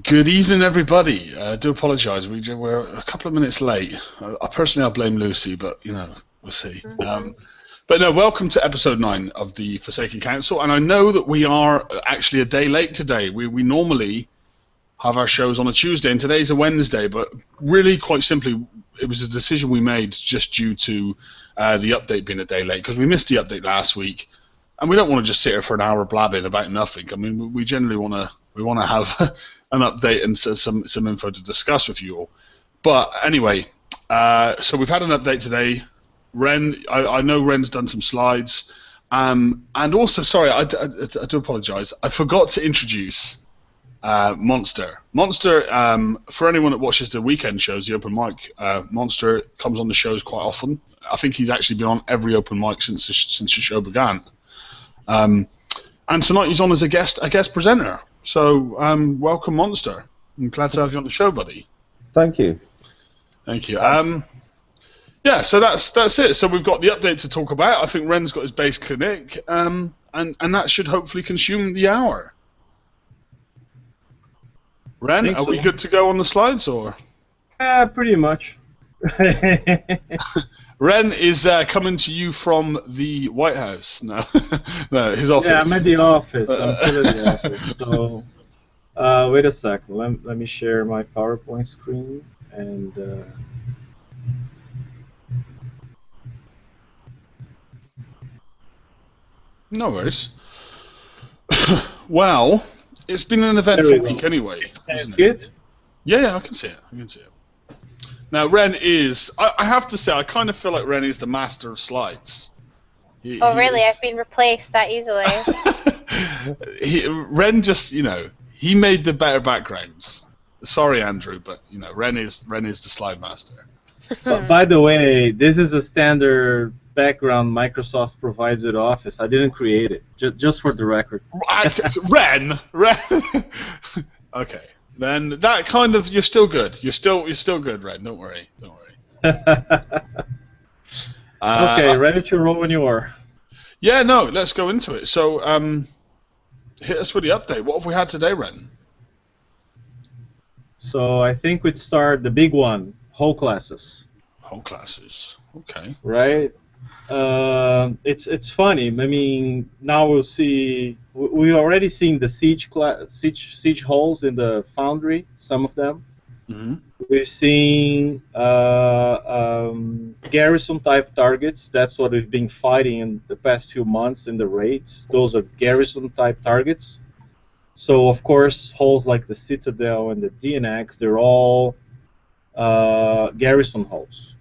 Good evening, everybody. I do apologise. We're a couple of minutes late. Personally, I blame Lucy, but we'll see. But no, welcome to episode 9 of the Forsaken Council. And I know that we are actually a day late today. We normally have our shows on a Tuesday, and today's a Wednesday. But really, quite simply, it was a decision we made just due to the update being a day late, because we missed the update last week, and we don't want to just sit here for an hour blabbing about nothing. I mean, we generally want to have an update and some info to discuss with you all. But anyway, so we've had an update today. Ren, I know Ren's done some slides, and also, sorry, I do apologise. I forgot to introduce Monster. Monster, for anyone that watches the weekend shows, the open mic, Monster comes on the shows quite often. I think he's actually been on every open mic since the show began. And tonight he's on as a guest presenter. So welcome, Monster. I'm glad to have you on the show, buddy. Thank you. Thank you. Yeah, so that's it. So we've got the update to talk about. I think Ren's got his base clinic, and that should hopefully consume the hour. Ren, are we good to go on the slides, or? Pretty much. Ren is coming to you from the White House. No, his office. Yeah, I'm at the office. I'm still at the office. So, wait a second. Let me share my PowerPoint screen and. No worries. Well, it's been an eventful week anyway. It's good? Yeah, I can see it. Now, Ren is... I have to say, I kind of feel like Ren is the master of slides. Really? I've been replaced that easily. Ren just, he made the better backgrounds. Sorry, Andrew, but, Ren is the slide master. But by the way, this is a standard background Microsoft provides with Office. I didn't create it, just for the record. Ren. Okay, then that kind of, you're still good. You're still good, Ren. Don't worry. Okay, ready to roll when you are. Yeah, no, let's go into it. So, hit us with the update. What have we had today, Ren? So I think we'd start the big one. Whole classes. Whole classes. Okay. Right. It's funny. I mean, now we'll see. We already seen the siege holes in the Foundry. Some of them. Mm-hmm. We've seen garrison type targets. That's what we've been fighting in the past few months in the raids. Those are garrison type targets. So of course, holes like the Citadel and the DNX, they're all garrison holes,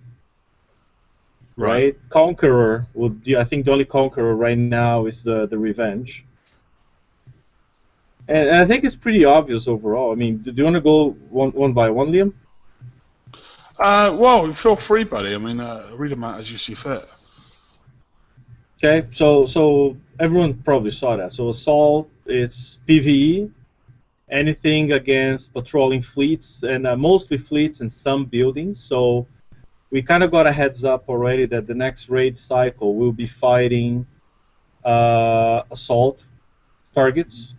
right? Conqueror would be, I think the only Conqueror right now is the Revenge, and I think it's pretty obvious overall. I mean, do you want to go one by one, Liam? Well, feel free, buddy. I mean, read them out as you see fit. Okay, so everyone probably saw that. So Assault, it's PvE. Anything against patrolling fleets, and mostly fleets and some buildings. So we kind of got a heads up already that the next raid cycle will be fighting assault targets.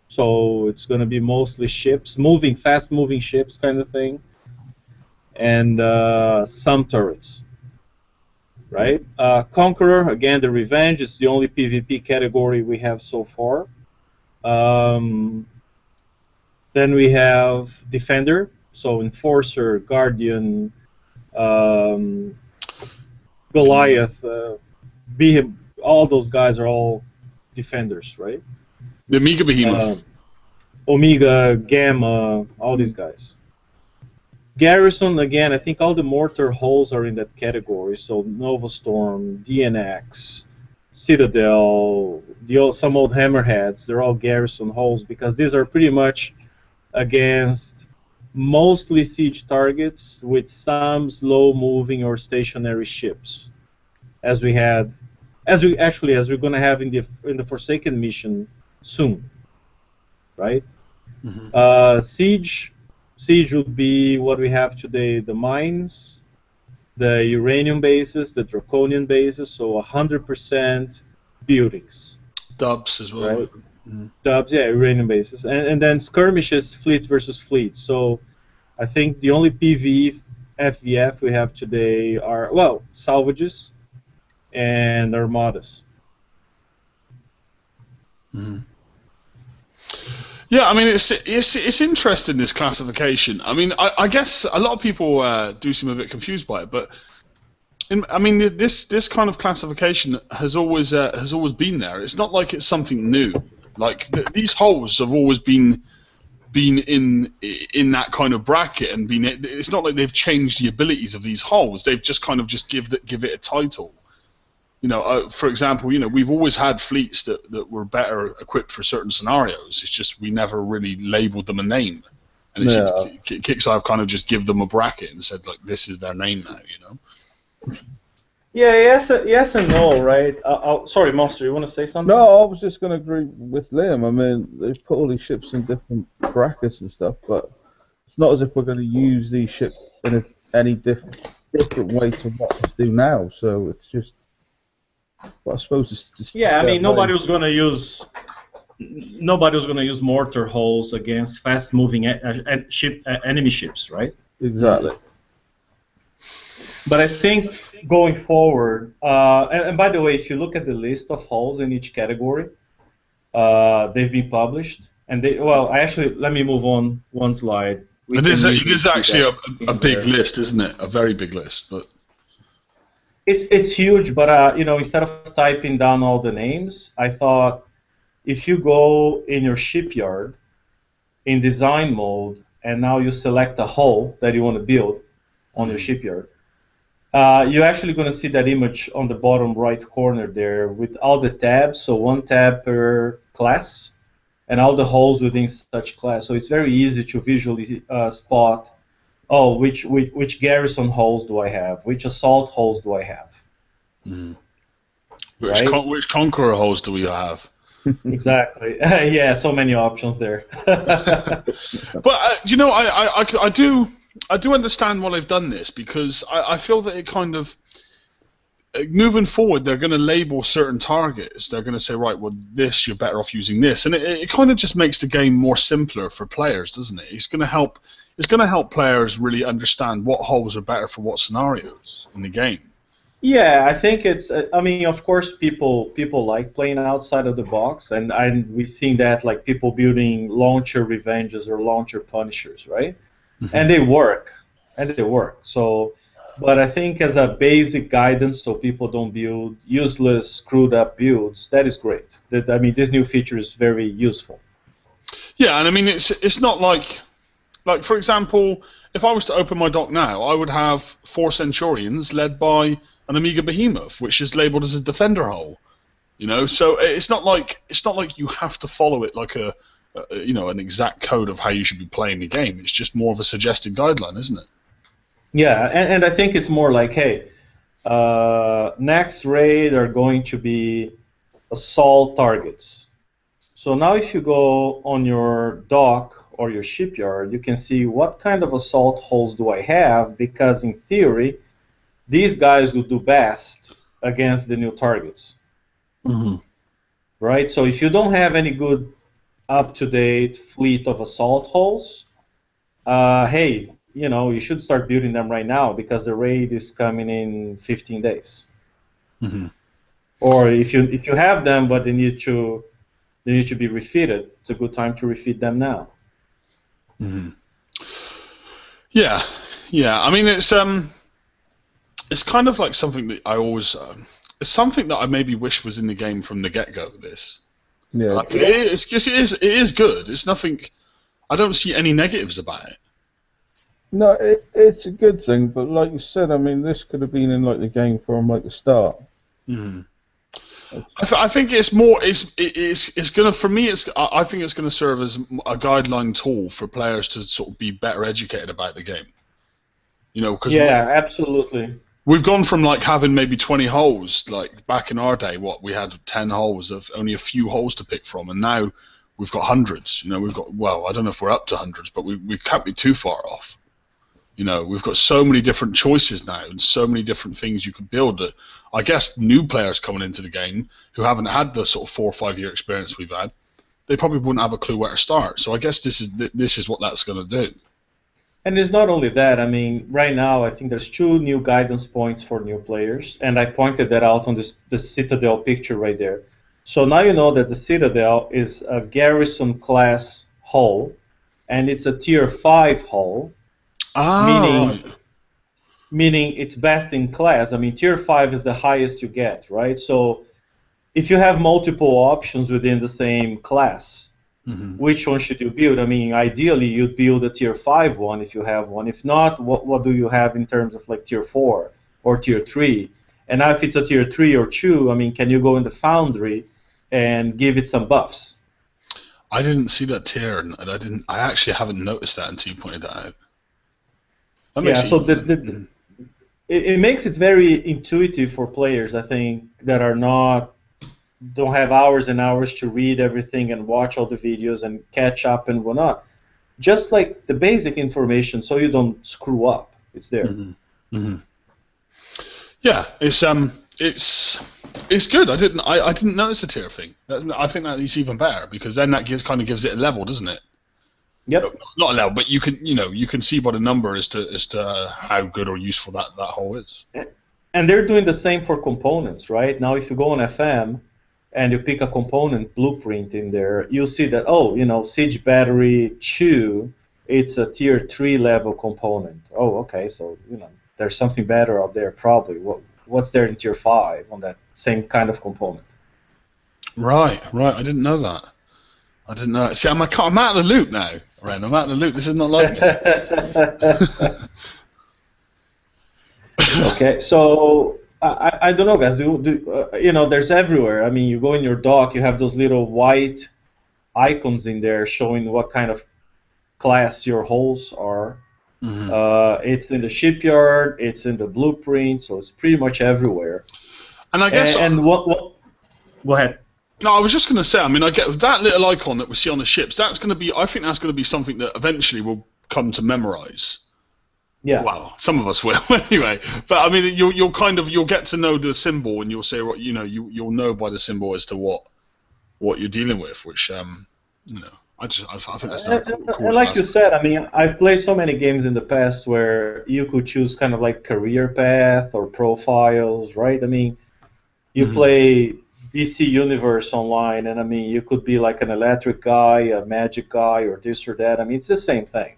So it's going to be mostly ships, fast-moving ships kind of thing, and some turrets. Right? Conqueror, again, the Revenge, is the only PvP category we have so far. Then we have Defender, so Enforcer, Guardian, Goliath, all those guys are all Defenders, right? The Omega Behemoth. Omega, Gamma, all these guys. Garrison, again, I think all the mortar holes are in that category, so Nova Storm, DNX, Citadel, some old Hammerheads, they're all garrison holes because these are pretty much against mostly siege targets with some slow-moving or stationary ships, as we're going to have in the Forsaken mission soon, right? Mm-hmm. Siege would be what we have today: the mines, the uranium bases, the draconian bases, so 100% buildings. Dubs as well. Right? Dubs, yeah, Iranian bases, and then skirmishes, fleet versus fleet. So I think the only PvE FVF we have today are, well, salvages and armadas. Yeah, I mean it's interesting, this classification. I mean, I guess a lot of people do seem a bit confused by it, but I mean this kind of classification has always been there. It's not like it's something new. Like these holes have always been in that kind of bracket and been. It's not like they've changed the abilities of these holes. They've just kind of just give it a title. You know, for example, you know, we've always had fleets that were better equipped for certain scenarios. It's just we never really labelled them a name. And it seems Kixeye have kind of just give them a bracket and said, like, this is their name now, you know? Yeah, yes and no, right? Sorry, Monster, you want to say something? No, I was just going to agree with Liam. I mean, they've put all these ships in different brackets and stuff, but it's not as if we're going to use these ships in any different way to what we do now. So it's just... Well, I suppose it's just I mean, nobody was going to use mortar holes against fast-moving enemy ships, right? Exactly. But I think going forward, and by the way, if you look at the list of holes in each category, they've been published, and let me move on one slide. It is actually a big list, isn't it? A very big list, but. It's huge, but you know, instead of typing down all the names, I thought if you go in your shipyard in design mode and now you select a hull that you want to build on your shipyard, you're actually going to see that image on the bottom right corner there with all the tabs, so one tab per class, and all the hulls within such class. So it's very easy to visually spot. Oh, which garrison hulls do I have? Which assault hulls do I have? Which conqueror hulls do we have? Exactly. Yeah, so many options there. But you know, I do understand why they've done this, because I feel that it kind of moving forward, they're going to label certain targets. They're going to say, right, well, this you're better off using this, and it kind of just makes the game more simpler for players, doesn't it? It's going to help. It's going to help players really understand what holes are better for what scenarios in the game. Yeah, I think it's. I mean, of course, people like playing outside of the box, and we've seen that, like people building launcher revenges or launcher punishers, right? Mm-hmm. And they work. So, but I think as a basic guidance, so people don't build useless, screwed up builds, that is great. I mean, this new feature is very useful. Yeah, and I mean, it's not like for example, if I was to open my dock now, I would have 4 Centurions led by an Amiga Behemoth, which is labelled as a defender hull. You know, so it's not like you have to follow it like an exact code of how you should be playing the game. It's just more of a suggested guideline, isn't it? Yeah, and I think it's more like, hey, next raid are going to be assault targets. So now if you go on your dock or your shipyard, you can see what kind of assault hulls do I have, because in theory, these guys will do best against the new targets. Mm-hmm. Right? So if you don't have any good up-to-date fleet of assault hulls, hey, you know, you should start building them right now, because the raid is coming in 15 days. Mm-hmm. Or if you have them but they need to be refitted, it's a good time to refit them now. Mm-hmm. Yeah. I mean, it's kind of like something that I always it's something that I maybe wish was in the game from the get-go. This, yeah, like, it is good. It's nothing. I don't see any negatives about it. No, it's a good thing, but like you said, I mean, this could have been in like the game from like the start. Mm-hmm. I think it's more. It's gonna, for me. I think it's gonna serve as a guideline tool for players to sort of be better educated about the game. You know, because absolutely. We've gone from like having maybe 20 holes, like back in our day. We had 10 holes of only a few holes to pick from, and now we've got hundreds. You know, we've got, well, I don't know if we're up to hundreds, but we can't be too far off. You know, we've got so many different choices now and so many different things you can build that I guess new players coming into the game who haven't had the sort of 4 or 5 year experience we've had, they probably wouldn't have a clue where to start. So I guess this is what that's going to do. And it's not only that. I mean, right now I think there's 2 new guidance points for new players, and I pointed that out on the Citadel picture right there. So now you know that the Citadel is a garrison class hull, and it's a tier 5 hull, meaning it's best in class. I mean, tier 5 is the highest you get, right? So if you have multiple options within the same class, which one should you build? I mean, ideally you'd build a tier 5 one if you have one. If not, what do you have in terms of like tier 4 or tier 3? And now if it's a tier 3 or 2, I mean, can you go in the Foundry and give it some buffs? I didn't see that tier, and I actually haven't noticed that until you pointed that out. That makes it makes it very intuitive for players, I think, that don't have hours and hours to read everything and watch all the videos and catch up and whatnot. Just like the basic information, so you don't screw up. It's there. Yeah, it's good. I didn't notice the tier thing. I think that is even better, because then that kind of gives it a level, doesn't it? Yep. Not a level, but you can see by the number as to how good or useful that hull is. And they're doing the same for components, right? Now, if you go on FM and you pick a component blueprint in there, you'll see that, Siege Battery 2, it's a tier 3 level component. Oh, okay, so, there's something better out there probably. What's there in tier 5 on that same kind of component? Right. I didn't know that. See, I'm out of the loop now, Ren. I'm out of the loop. This is not like me. Okay, so I don't know, guys. There's everywhere. I mean, you go in your dock, you have those little white icons in there showing what kind of class your hulls are. It's in the shipyard, it's in the blueprint, so it's pretty much everywhere. And I guess. Go ahead. No, I was just going to say. I mean, I get that little icon that we see on the ships. I think that's going to be something that eventually will come to memorize. Yeah. Well, some of us will anyway. But I mean, you'll get to know the symbol, and you'll say, you'll know by the symbol as to what you're dealing with, which I think that's cool. And like you said, I mean, I've played so many games in the past where you could choose kind of like career path or profiles, right? I mean, you play DC Universe online, and I mean, you could be like an electric guy, a magic guy, or this or that. I mean, it's the same thing.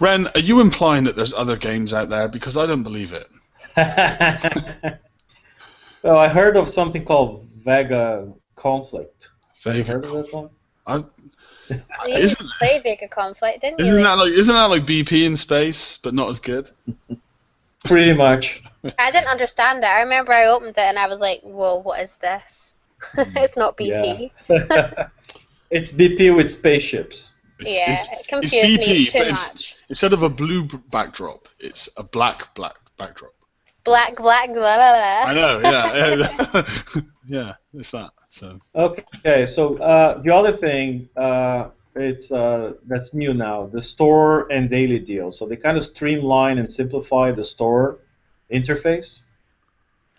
Ren, are you implying that there's other games out there? Because I don't believe it. Well, I heard of something called Vega Conflict. Have you heard of that one? You used to play Vega Conflict, didn't you? Isn't that like BP in space, but not as good? Pretty much. I didn't understand it. I remember I opened it and I was like, whoa, what is this? It's not BP. Yeah. It's BP with spaceships. It confused me too much. Instead of a blue backdrop, it's a black backdrop. Black, blah, blah, blah. I know, yeah. Yeah, it's that. So. Okay, so the other thing, that's new now, the store and daily deal. So they kind of streamline and simplify the store interface.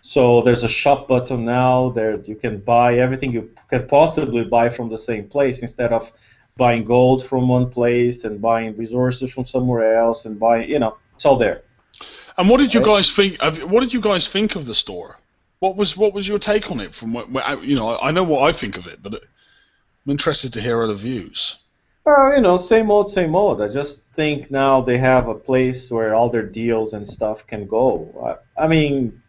So there's a shop button now. There you can buy everything you can possibly buy from the same place, instead of buying gold from one place and buying resources from somewhere else and buying, it's all there. And what did you guys think? What did you guys think of the store? What was your take on it? From I know what I think of it, but I'm interested to hear other views. Same old. I just think now they have a place where all their deals and stuff can go. I mean,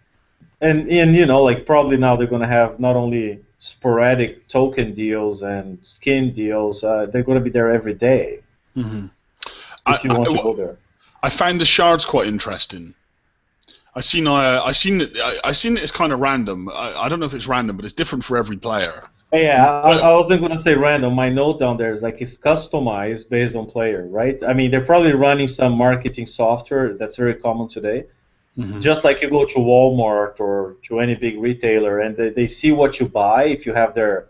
and like probably now they're going to have not only sporadic token deals and skin deals, they're going to be there every day. If you want to go there. I found the shards quite interesting. I seen it. I seen it as kind of random. I don't know if it's random, but it's different for every player. Yeah, I wasn't going to say random. My note down there is like it's customized based on player, right? I mean, they're probably running some marketing software that's very common today. Just like you go to Walmart or to any big retailer, and they see what you buy. If you have their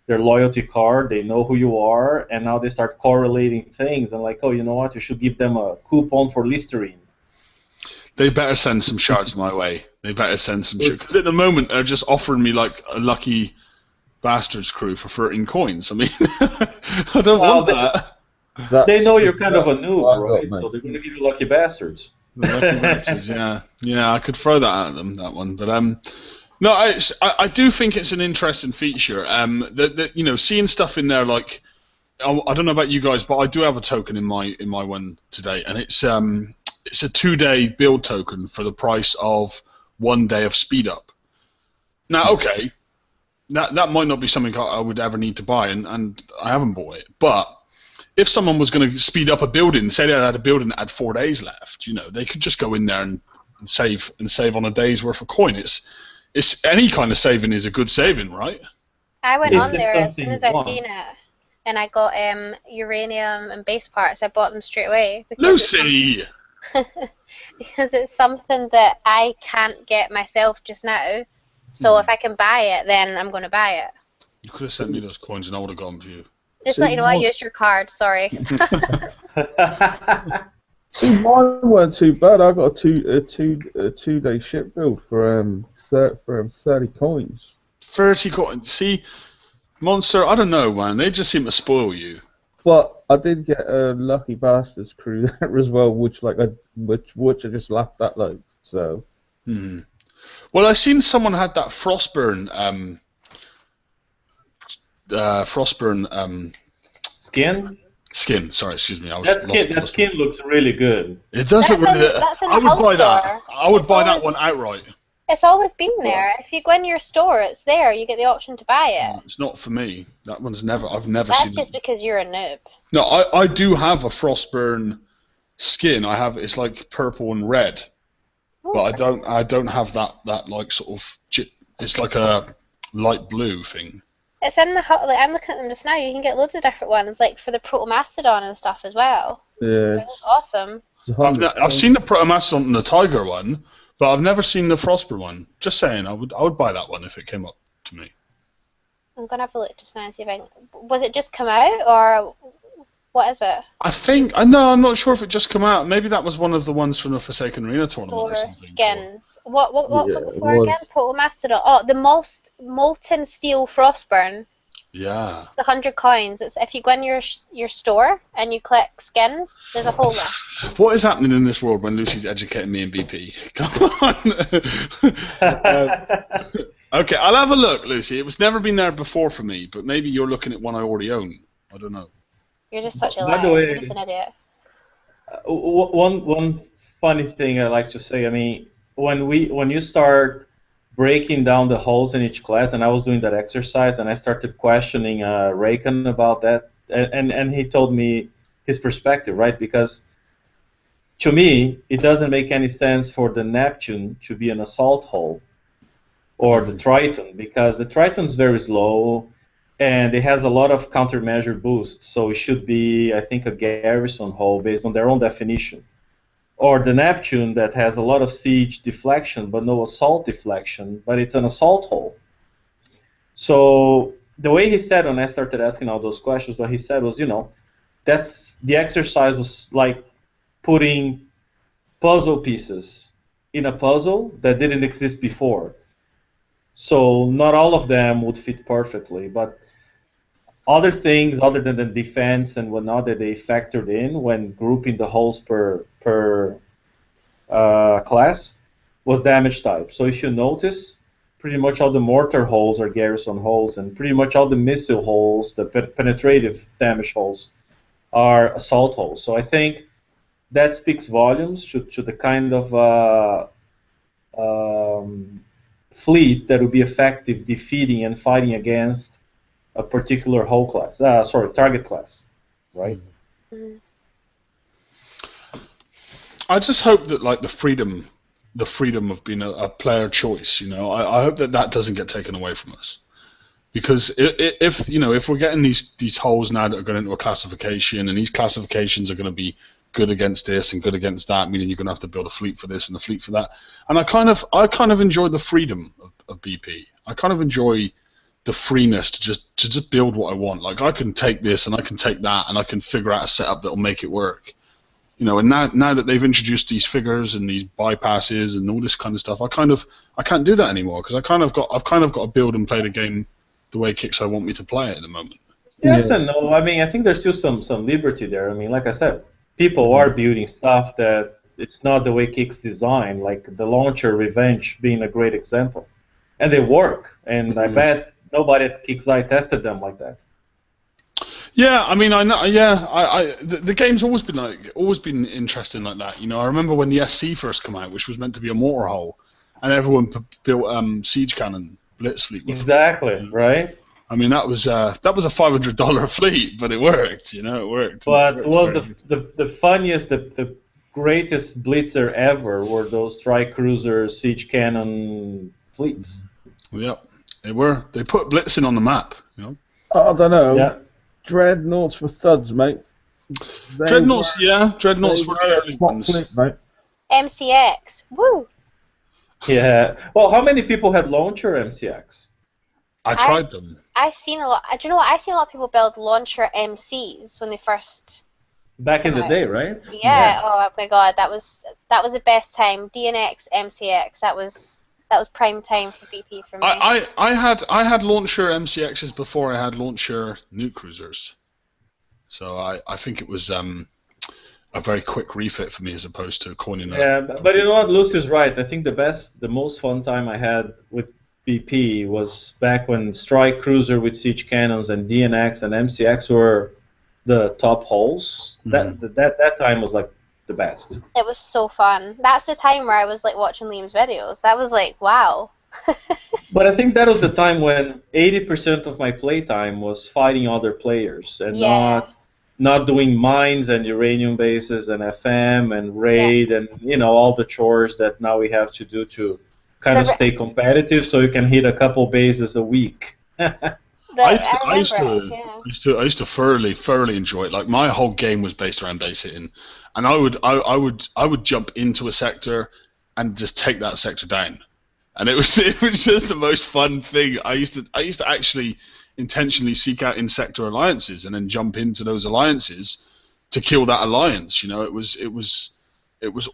loyalty card, they know who you are, and now they start correlating things and like, oh, you know what? You should give them a coupon for Listerine. They better send some shards my way. They better send some shards, because at the moment they're just offering me like a lucky Bastards crew for 13 coins. I mean, I don't want that. They know you're kind of a noob, right? mate. So they're going to give you lucky bastards. The lucky bastards, yeah, I could throw that at them, that one, but no, I do think it's an interesting feature. That seeing stuff in there like, I don't know about you guys, but I do have a token in my one today, and it's a 2-day build token for the price of 1 day of speed up. Now, okay, that might not be something I would ever need to buy, and I haven't bought it, but if someone was going to speed up a building, say they had a building that had 4 days left, they could just go in there and save on a day's worth of coin. It's any kind of saving is a good saving, right? I went on there as soon as I seen it, and I got uranium and base parts. I bought them straight away. Lucy! Because it's something that I can't get myself just now. So if I can buy it, then I'm going to buy it. You could have sent me those coins and I would have gone for you. Just let you know I used your card, sorry. See, mine weren't too bad. I got a 2-day ship build for 30 coins. 30 coins. See, Monster, I don't know, man. They just seem to spoil you. But I did get a lucky bastards crew there as well, which I just laughed at loads. So. Well, I seen someone had that Frostburn. Skin? Skin. Sorry, excuse me. That skin looks really good. It doesn't really. I would buy that. I would buy that one outright. It's always been there. If you go in your store, it's there. You get the option to buy it. No, it's not for me. That one's never. I've never That's seen. That's just because you're a noob. No, I do have a Frostburn skin. It's like purple and red, but I don't have that like sort of. It's like a light blue thing. It's in the I'm looking at them just now. You can get loads of different ones, like for the Protomastodon and stuff as well. Yeah. It's awesome. I've seen the Protomastodon and the Tiger one, but I've never seen the Frostburn one. Just saying, I would buy that one if it came up to me. I'm gonna have a look just now and see if I can. Was it just come out or what is it? I'm not sure if it just come out. Maybe that was one of the ones from the Forsaken Arena tournament or something. Skins. What was it for again? Protomastodon. Oh, the most molten steel Frostburn. Yeah. It's 100 coins. It's if you go in your store and you click skins, there's a whole list. What is happening in this world when Lucy's educating me in BP? Come on. Okay, I'll have a look, Lucy. It was never been there before for me, but maybe you're looking at one I already own. I don't know. You're just such a liar. You're just an idiot. One funny thing I like to say. I mean, when you start breaking down the holes in each class, and I was doing that exercise, and I started questioning Raycon about that, and he told me his perspective, right? Because to me, it doesn't make any sense for the Neptune to be an assault hull or the Triton, because the Triton's very slow. And it has a lot of countermeasure boosts, so it should be, I think, a garrison hull based on their own definition. Or the Neptune that has a lot of siege deflection but no assault deflection, but it's an assault hull. So the way he said when I started asking all those questions, what he said was, that's the exercise was like putting puzzle pieces in a puzzle that didn't exist before. So not all of them would fit perfectly, but other things other than the defense and whatnot that they factored in when grouping the holes per class was damage type. So if you notice, pretty much all the mortar holes are garrison holes, and pretty much all the missile holes, the penetrative damage holes, are assault holes. So I think that speaks volumes to the kind of fleet that would be effective defeating and fighting against a particular hull class, target class, right? Mm-hmm. I just hope that like the freedom of being a player choice, I hope that doesn't get taken away from us, because if we're getting these holes now that are going into a classification, and these classifications are going to be good against this and good against that, meaning you're going to have to build a fleet for this and a fleet for that, and I kind of enjoy the freedom of BP. I kind of enjoy the freeness to just build what I want. Like I can take this and I can take that and I can figure out a setup that'll make it work. And now that they've introduced these figures and these bypasses and all this kind of stuff, I can't do that anymore, because I've kind of got to build and play the game the way Kixeye want me to play it at the moment. Yes and no. I mean, I think there's still some liberty there. I mean, like I said, people are building stuff that it's not the way Kix designed, like the launcher Revenge being a great example. And they work, and I bet nobody at Kixeye tested them like that. Yeah, I mean, I know. Yeah, the game's always been interesting like that. You know, I remember when the SC first came out, which was meant to be a mortar hole, and everyone built siege cannon blitz fleet. Exactly, right? I mean, that was a $500 fleet, but it worked. You know, it worked. But it was the funniest, the greatest blitzer ever were those tri-cruiser siege cannon fleets. Yep, they were. They put blitzing on the map. You know. I don't know. Yeah. Dreadnoughts for suds, mate. Dreadnoughts were the early ones. Mate. MCX, woo! Yeah. Well, how many people had launcher MCX? I tried them. I've seen a lot. Do you know what? I've seen a lot of people build launcher MCs when they first. Back in the day, right? Yeah. Oh my God, that was the best time. DNX, MCX. That was prime time for BP for me. I had launcher MCXs before I had launcher nuke cruisers, so I think it was a very quick refit for me as opposed to coining. Yeah, but you know what? Lucy's right. I think the most fun time I had with BP was back when strike cruiser with siege cannons and DNX and MCX were the top holes. That time was like the best. It was so fun. That's the time where I was like watching Liam's videos. That was like, wow. But I think that was the time when 80% of my playtime was fighting other players and not doing mines and uranium bases and FM and raid and all the chores that now we have to do to kind of stay competitive, so you can hit a couple bases a week. I used to thoroughly enjoy it. Like my whole game was based around base hitting, and I would jump into a sector and just take that sector down, and it was just the most fun thing. I used to actually intentionally seek out in-sector alliances and then jump into those alliances to kill that alliance. You know, it was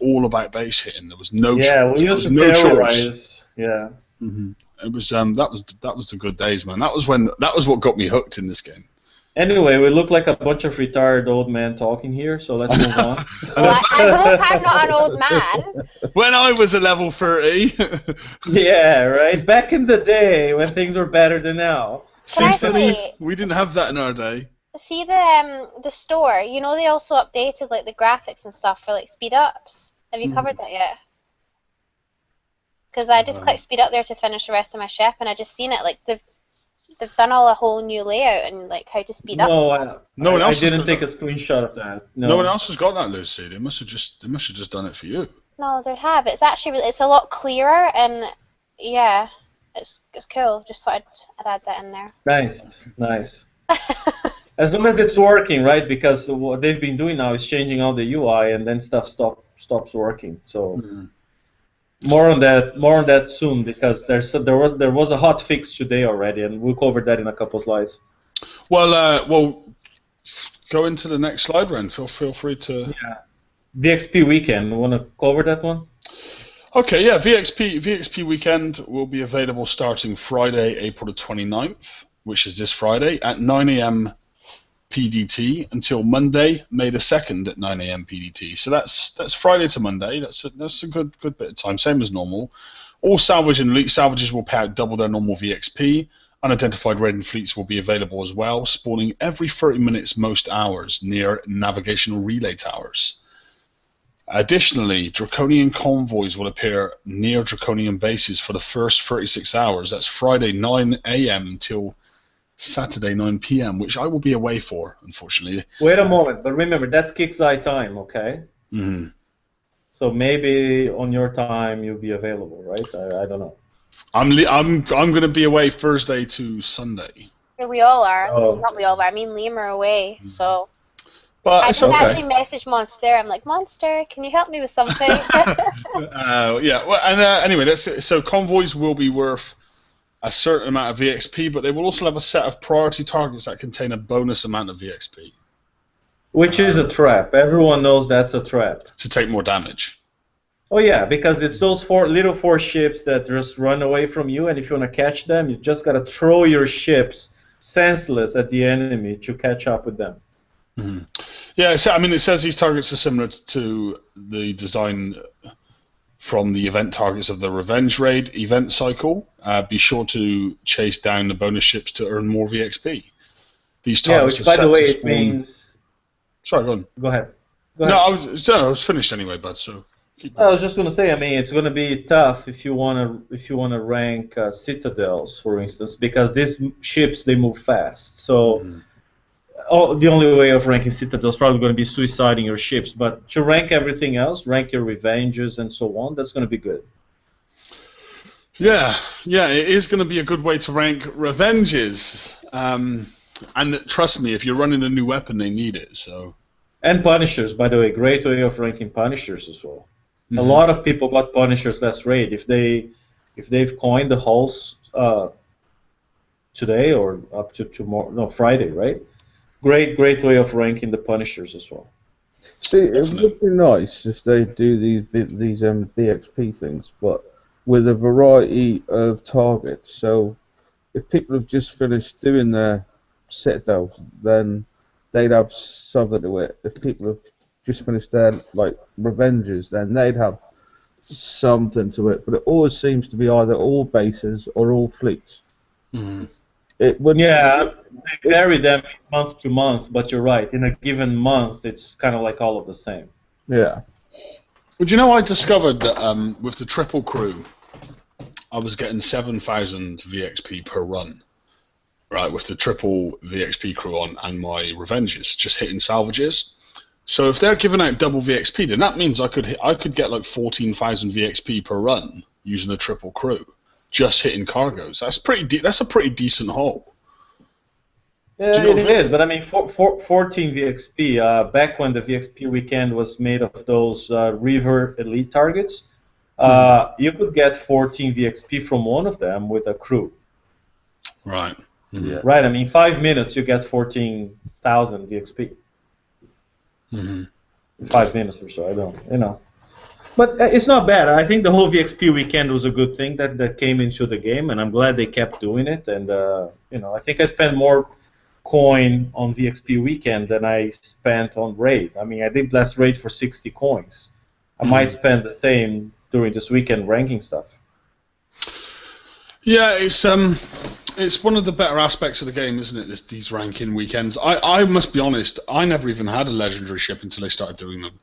all about base hitting. There was no choice. Yeah. Mm-hmm. It was that was the good days, man. That was what got me hooked in this game. Anyway, we look like a bunch of retired old men talking here, so let's move on. Well, I hope I'm not an old man. When I was a level 30. Yeah, right. Back in the day when things were better than now. We didn't have that in our day. See the store. You know, they also updated like the graphics and stuff for like speed ups. Have you covered that yet? Because I just clicked speed up there to finish the rest of my ship, and I just seen it. Like they've done a whole new layout and like how to speed up stuff. No one else. I didn't take a screenshot of that. No one else has got that, Lucy. They must have just done it for you. No, they have. It's actually it's a lot clearer, and yeah, it's cool. Just thought I'd add that in there. Nice. As long as it's working, right? Because what they've been doing now is changing all the UI, and then stuff stops working. So more on that soon, because there was a hot fix today already, and we'll cover that in a couple slides. Well, go into the next slide, Ren. Feel free to. Yeah. VXP weekend. Want to cover that one? Okay, yeah. VXP weekend will be available starting Friday, April the 29th, which is this Friday at 9 a.m. PDT until Monday, May the 2nd at 9 a.m. PDT. So that's Friday to Monday. That's a good bit of time, same as normal. All salvage and elite salvages will pay out double their normal VXP. Unidentified raiding fleets will be available as well, spawning every 30 minutes most hours near navigational relay towers. Additionally, Draconian convoys will appear near Draconian bases for the first 36 hours. That's Friday 9 a.m. until Saturday 9 p.m., which I will be away for, unfortunately. Wait a moment, but remember, that's Kixeye time, okay? Mm-hmm. So maybe on your time you'll be available, right? I don't know. I'm going to be away Thursday to Sunday. Yeah, we all are. Oh. Well, not we all, but I mean Liam are away, so... But I just actually messaged Monster. I'm like, Monster, can you help me with something? Yeah. Well, and anyway, so convoys will be worth a certain amount of VXP, but they will also have a set of priority targets that contain a bonus amount of VXP. Which is a trap. Everyone knows that's a trap. To take more damage. Oh yeah, because it's those four ships that just run away from you, and if you want to catch them, you just gotta throw your ships senseless at the enemy to catch up with them. Mm-hmm. Yeah, so, I mean, it says these targets are similar to the design from the event targets of the Revenge Raid event cycle. Be sure to chase down the bonus ships to earn more VXP. These targets which, by the way, it spawn... means... Sorry, go on. Go ahead. No, I was finished anyway, bud. So. I was just going to say, I mean, it's going to be tough if you want to rank citadels, for instance, because these ships, they move fast. So the only way of ranking citadels is probably going to be suiciding your ships. But to rank everything else, rank your revenges and so on, that's going to be good. Yeah, it is going to be a good way to rank revenges. And trust me, if you're running a new weapon, they need it. So. And punishers, by the way, great way of ranking punishers as well. A lot of people got punishers last raid. If they've coined the hulls today or up to tomorrow, no, Friday, right? Great way of ranking the punishers as well. See, it would be nice if they do these VXP things, but with a variety of targets. So if people have just finished doing their citadel, then they'd have something to it. If people have just finished their revenges, then they'd have something to it. But it always seems to be either all bases or all fleets. It would. Yeah, they vary them month to month, but you're right. In a given month, it's kind of like all of the same. Yeah. But you know, I discovered that with the triple crew, I was getting 7,000 VXP per run. Right, with the triple VXP crew on and my revenges, just hitting salvages. So if they're giving out double VXP, then that means I could get like 14,000 VXP per run using a triple crew, just hitting cargoes. That's a pretty decent haul. Yeah, it is. But I mean, 14 VXP. Back when the VXP weekend was made of those River Elite targets, you could get 14 VXP from one of them with a crew. Right. Yeah. Right. I mean, 5 minutes you get 14,000 VXP. 5 minutes or so. I don't, But it's not bad. I think the whole VXP weekend was a good thing that came into the game, and I'm glad they kept doing it. And I think I spent more coin on VXP weekend than I spent on raid. I mean, I did last raid for 60 coins. I might spend the same during this weekend ranking stuff. Yeah, it's one of the better aspects of the game, isn't it? These ranking weekends. I must be honest, I never even had a legendary ship until I started doing them.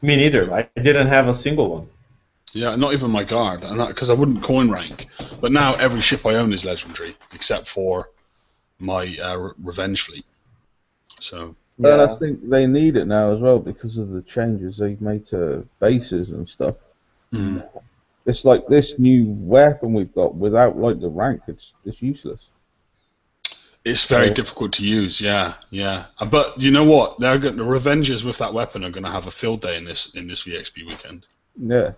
Me neither. I didn't have a single one. Yeah, not even my guard, and because I wouldn't coin rank. But now every ship I own is legendary, except for my revenge fleet. So. Yeah. And I think they need it now as well because of the changes they've made to bases and stuff. It's like this new weapon we've got without the rank. It's useless. It's very difficult to use. Yeah. But you know what? The Revengers with that weapon are going to have a field day in this VXP weekend. Yeah.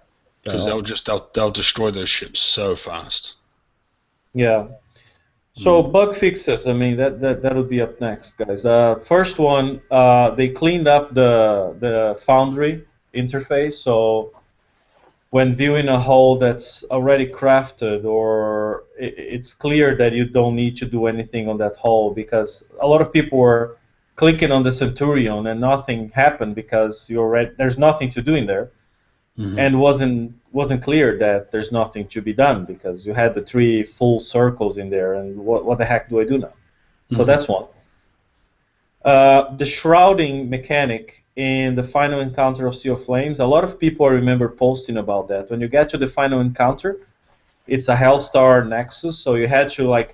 Because they'll destroy those ships so fast. Yeah. So bug fixes. I mean that'll be up next, guys. First one, they cleaned up the Foundry interface. So when viewing a hull that's already crafted, or it's clear that you don't need to do anything on that hull, because a lot of people were clicking on the Centurion and nothing happened because there's nothing to do in there, and wasn't clear that there's nothing to be done because you had the 3 full circles in there, and what the heck do I do now? So that's one. The shrouding mechanic in the final encounter of Sea of Flames, a lot of people I remember posting about that. When you get to the final encounter, it's a Hellstar Nexus, so you had to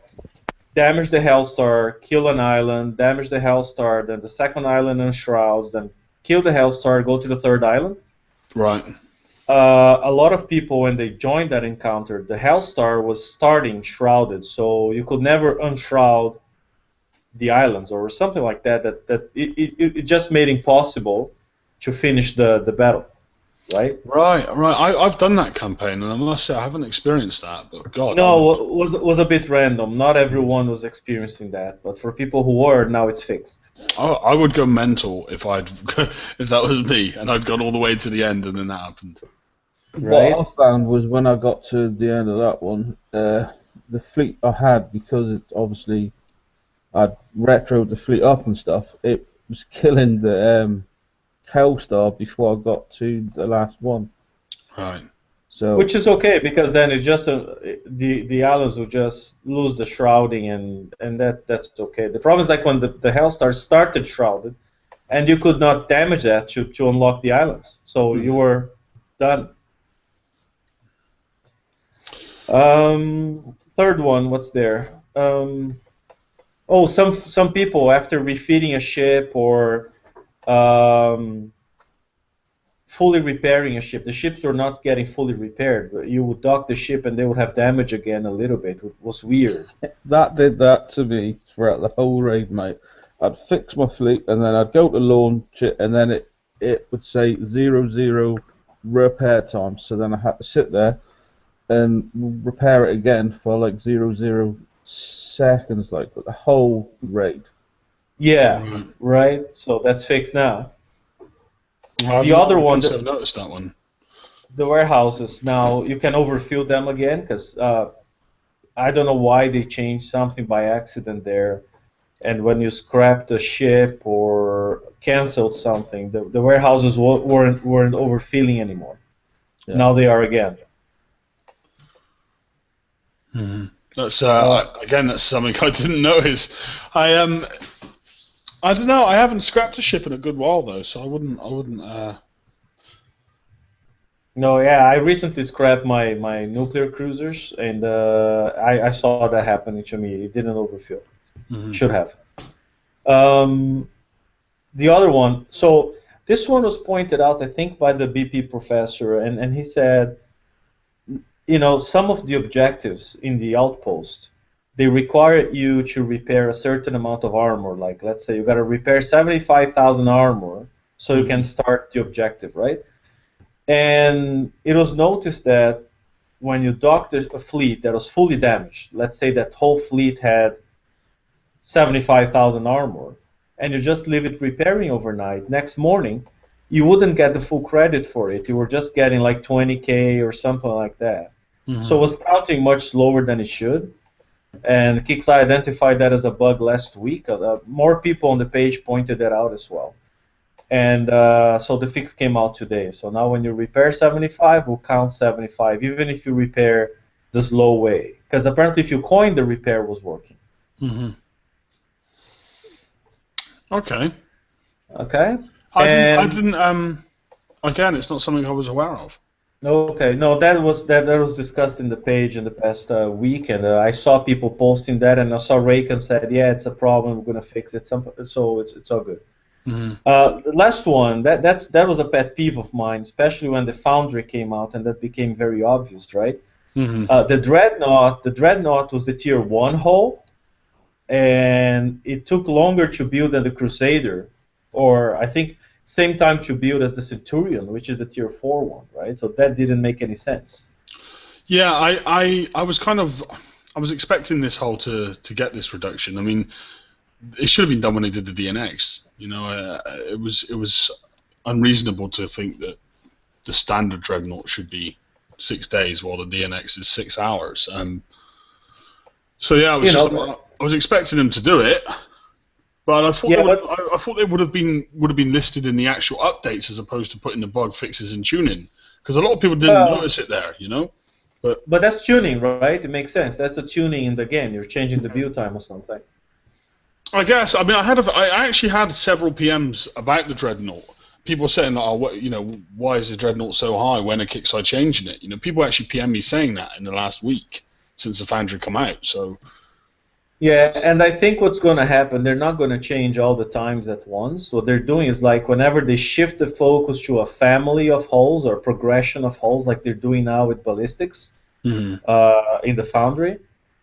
damage the Hellstar, kill an island, damage the Hellstar, then the second island unshrouds, then kill the Hellstar, go to the third island. Right. A lot of people, when they joined that encounter, the Hellstar was starting shrouded, so you could never unshroud the islands or something like that. It just made it impossible to finish the battle, right? Right. I've done that campaign, and I must say I haven't experienced that. But God. No, it was a bit random. Not everyone was experiencing that, but for people who were, now it's fixed. I would go mental if that was me, and I'd gone all the way to the end, and then that happened. right? What I found was when I got to the end of that one, the fleet I had, because it obviously I'd retroed the fleet up and stuff, it was killing the Hellstar before I got to the last one. Right. So Which is okay because then it just the islands will just lose the shrouding and that's okay. The problem is like when the Hellstar started shrouded, and you could not damage that to unlock the islands, so you were done. Third one, what's there? Oh, some people after refitting a ship or fully repairing a ship. The ships were not getting fully repaired. You would dock the ship and they would have damage again a little bit. It was weird. that did that to me throughout the whole raid, mate. I'd fix my fleet and then I'd go to launch it and then it would say 00 repair time. So then I had to sit there and repair it again for like 00 seconds, like the whole raid. Yeah, right. So that's fixed now. The other one, I've noticed that one. The warehouses, now you can overfill them again because I don't know why they changed something by accident there. And when you scrapped a ship or canceled something, the warehouses weren't overfilling anymore. Yeah. Now they are again. Mm-hmm. That's again, that's something I didn't notice. I don't know. I haven't scrapped a ship in a good while though, so I wouldn't. No, yeah, I recently scrapped my nuclear cruisers, and I saw that happening to me. It didn't overfill. Mm-hmm. Should have. The other one. So this one was pointed out, I think, by the BP professor, and he said, you know, some of the objectives in the outpost, they require you to repair a certain amount of armor. Like, let's say you got to repair 75,000 armor so you can start the objective, right? And it was noticed that when you docked a fleet that was fully damaged, let's say that whole fleet had 75,000 armor, and you just leave it repairing overnight, next morning, you wouldn't get the full credit for it. You were just getting like 20K or something like that. Mm-hmm. So it was counting much slower than it should. And Kixeye identified that as a bug last week. More people on the page pointed that out as well. And so the fix came out today. So now when you repair 75, we'll count 75, even if you repair the slow way. Because apparently if you coined, the repair was working. Mm-hmm. Okay. Okay. I didn't. Again, it's not something I was aware of. Okay. No, that was discussed in the page in the past week, and I saw people posting that, and I saw Raycon said, "Yeah, it's a problem. We're gonna fix it." So it's all good. Mm-hmm. The last one, that was a pet peeve of mine, especially when the Foundry came out, and that became very obvious, right? Mm-hmm. The Dreadnought was the tier 1 hull, and it took longer to build than the Crusader, or I think same time to build as the Centurion, which is the tier 4 one, right? So that didn't make any sense. Yeah, I was expecting this hull to get this reduction. I mean, it should have been done when they did the DNX. You know, it was unreasonable to think that the standard Dreadnought should be 6 days while the DNX is 6 hours. So yeah, I was expecting them to do it, but I thought they would have been listed in the actual updates as opposed to putting the bug fixes and tuning, because a lot of people didn't notice it there, you know. But that's tuning, right? It makes sense. That's a tuning in the game. You're changing the build time or something. I guess. I mean, I actually had several PMs about the Dreadnought. People saying, "Oh, you know, why is the Dreadnought so high? When are Kixeye changing it?" You know, people actually PM me saying that in the last week since the Foundry come out. So. Yeah, and I think what's going to happen, they're not going to change all the times at once. What they're doing is, like, whenever they shift the focus to a family of hulls or progression of hulls, like they're doing now with ballistics in the Foundry,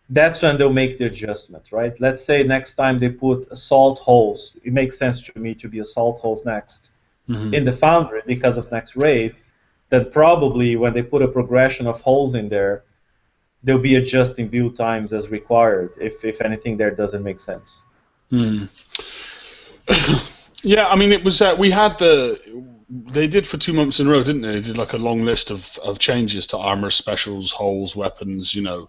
that's when they'll make the adjustment, right? Let's say next time they put assault hulls. It makes sense to me to be assault hulls next in the Foundry because of next raid. Then probably when they put a progression of hulls in there, they'll be adjusting build times as required if anything there doesn't make sense. Yeah, I mean, it was we had the they did for 2 months in a row, didn't they? They did like a long list of changes to armor, specials, hulls, weapons, you know.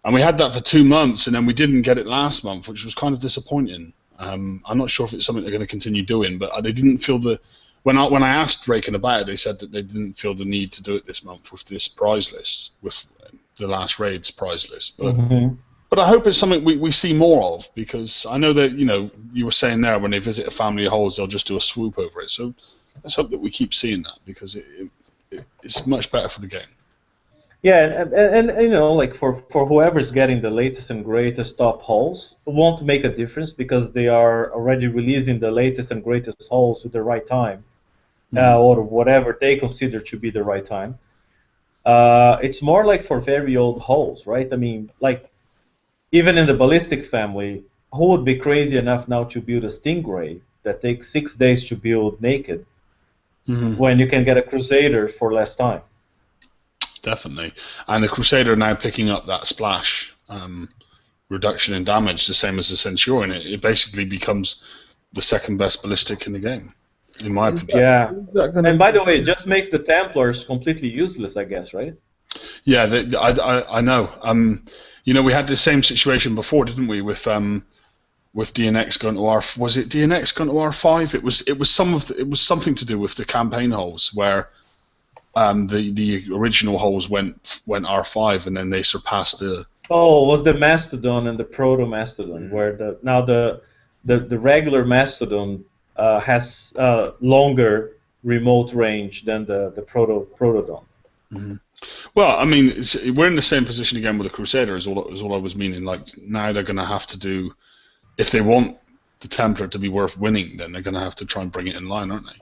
And we had that for 2 months, and then we didn't get it last month, which was kind of disappointing. I'm not sure if it's something they're going to continue doing, but they didn't feel the... When I asked Raken about it, they said that they didn't feel the need to do it this month with this prize list, with the last raid's prize list. But I hope it's something we see more of, because I know that, you know, you were saying there when they visit a family of holes, they'll just do a swoop over it. So let's hope that we keep seeing that, because it's much better for the game. Yeah, and you know, like for whoever's getting the latest and greatest top hulls, it won't make a difference because they are already releasing the latest and greatest hulls at the right time, or whatever they consider to be the right time. It's more like for very old hulls, right? I mean, like even in the ballistic family, who would be crazy enough now to build a Stingray that takes 6 days to build naked, when you can get a Crusader for less time? Definitely. And the Crusader now picking up that splash reduction in damage, the same as the Centurion. It basically becomes the second best ballistic in the game, in my opinion. Yeah. And by the way, it just makes the Templars completely useless, I guess, right? Yeah, I know. You know, we had the same situation before, didn't we? With DNX going to R. Was it DNX going to R5? It was something to do with the campaign holes where the original holes went R5 and then they surpassed the. Oh, it was the Mastodon and the Proto Mastodon, where the regular Mastodon has longer remote range than the Protodon. Well, I mean, we're in the same position again with the Crusader. Is all I was meaning. Like now they're going to have to do, if they want the Templar to be worth winning, then they're going to have to try and bring it in line, aren't they?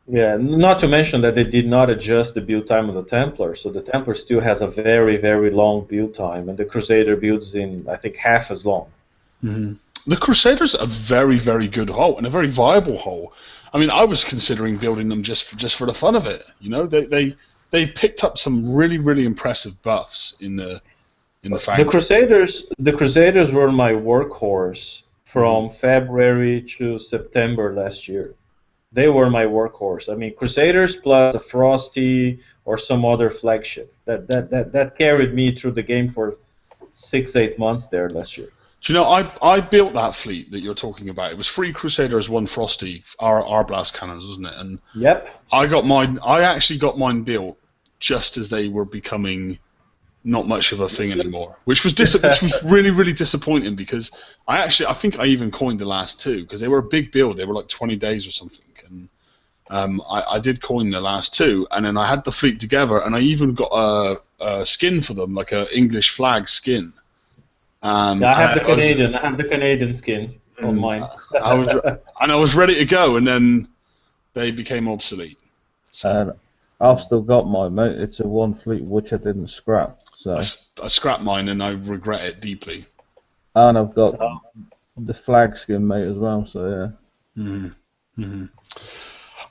Yeah, not to mention that they did not adjust the build time of the Templar, so the Templar still has a very, very long build time, and the Crusader builds in, I think, half as long. The Crusader's a very, very good hull, and a very viable hull. I mean, I was considering building them just for the fun of it. You know, they picked up some really, really impressive buffs in the Foundry. The Crusaders were my workhorse from February to September last year. They were my workhorse. I mean, Crusaders plus a Frosty or some other flagship. That carried me through the game for 6-8 months there last year. Do you know, I built that fleet that you're talking about. It was 3 Crusaders, 1 Frosty, our blast cannons, wasn't it? And yep. I actually got mine built just as they were becoming not much of a thing anymore, which was really, really disappointing, because I think I even coined the last 2 because they were a big build. They were like 20 days or something, and I did coin the last 2, and then I had the fleet together, and I even got a skin for them, like a English flag skin. I have the Canadian skin on mine. I was ready to go, and then they became obsolete. So. I've still got mine, mate. It's a 1 fleet which I didn't scrap. So I scrapped mine, and I regret it deeply. And I've got the flag skin, mate, as well. So yeah.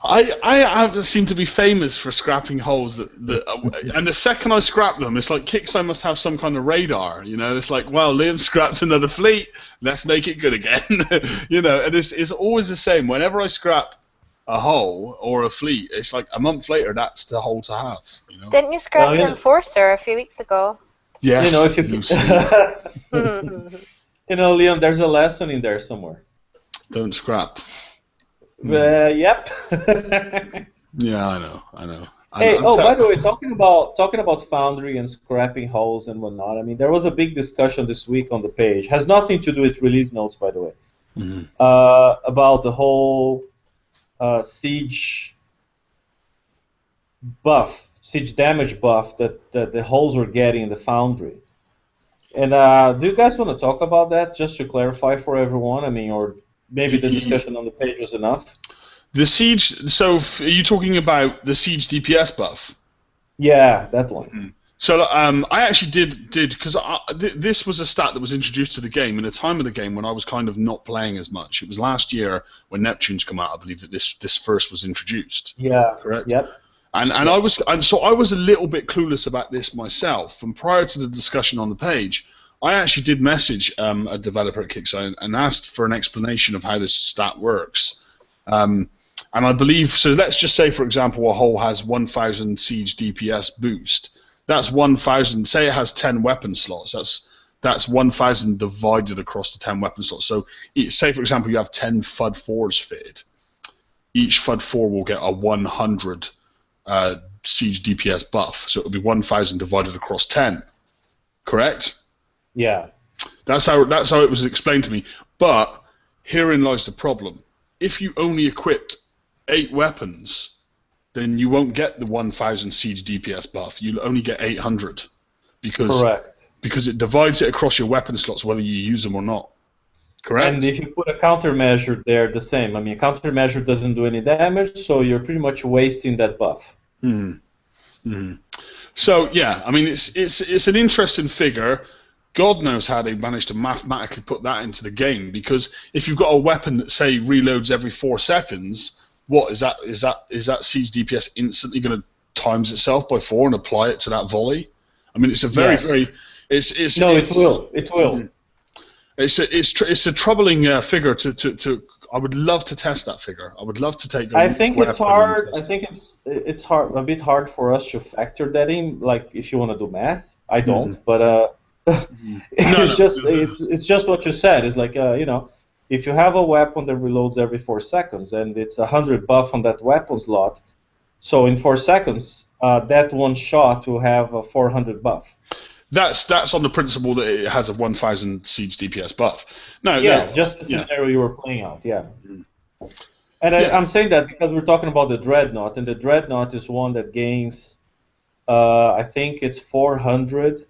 I seem to be famous for scrapping holes and the second I scrap them, it's like kixeye must have some kind of radar. You know, it's like, well, Liam scraps another fleet. Let's make it good again. You know, and it's always the same. Whenever I scrap a hull or a fleet, it's like a month later that's the hull to have. You know? Didn't you scrap your Enforcer a few weeks ago? Yes. You know, if you you know, Liam, there's a lesson in there somewhere. Don't scrap. Yep. Yeah, I know. Hey, by the way, talking about Foundry and scrapping hulls and whatnot. I mean, there was a big discussion this week on the page. Has nothing to do with release notes, by the way. About the whole siege damage buff that the hulls were getting in the Foundry. And do you guys want to talk about that, just to clarify for everyone? I mean, or maybe the discussion on the page was enough? The siege. So, are you talking about the siege DPS buff? Yeah, that one. So I actually did because this was a stat that was introduced to the game in a time of the game when I was kind of not playing as much. It was last year when Neptune's come out, I believe, that this first was introduced. Yeah. Correct. Yep. And I was a little bit clueless about this myself. And prior to the discussion on the page, I actually did message a developer at Kixeye and asked for an explanation of how this stat works. And I believe, so let's just say, for example, a hull has 1,000 siege DPS boost. That's 1,000, say it has 10 weapon slots, that's 1,000 divided across the 10 weapon slots. So say, for example, you have 10 FUD 4s fitted. Each FUD 4 will get a 100 siege DPS buff. So it will be 1,000 divided across 10. Correct? Yeah. That's how it was explained to me. But herein lies the problem. If you only equipped 8 weapons, then you won't get the 1,000 siege DPS buff. You'll only get 800 because it divides it across your weapon slots whether you use them or not. Correct? And if you put a countermeasure there, the same. I mean, a countermeasure doesn't do any damage, so you're pretty much wasting that buff. So yeah, I mean, it's an interesting figure. God knows how they managed to mathematically put that into the game, because if you've got a weapon that, say, reloads every 4 seconds, what is that? Is that siege DPS instantly going to times itself by 4 and apply it to that volley? I mean, it's a very it will. It will. It's a troubling figure to. I would love to test that figure. I would love to take. I think it's hard. I think it's hard, a bit hard for us to factor that in. Like, if you want to do math, I don't. But it's just what you said. It's like if you have a weapon that reloads every 4 seconds and it's 100 buff on that weapon slot, so in 4 seconds, that one shot will have a 400 buff. That's on the principle that it has a 1,000 siege DPS buff. Just the scenario you were playing out. Yeah. And I'm saying that because we're talking about the Dreadnought, and the Dreadnought is one that gains, I think it's 400.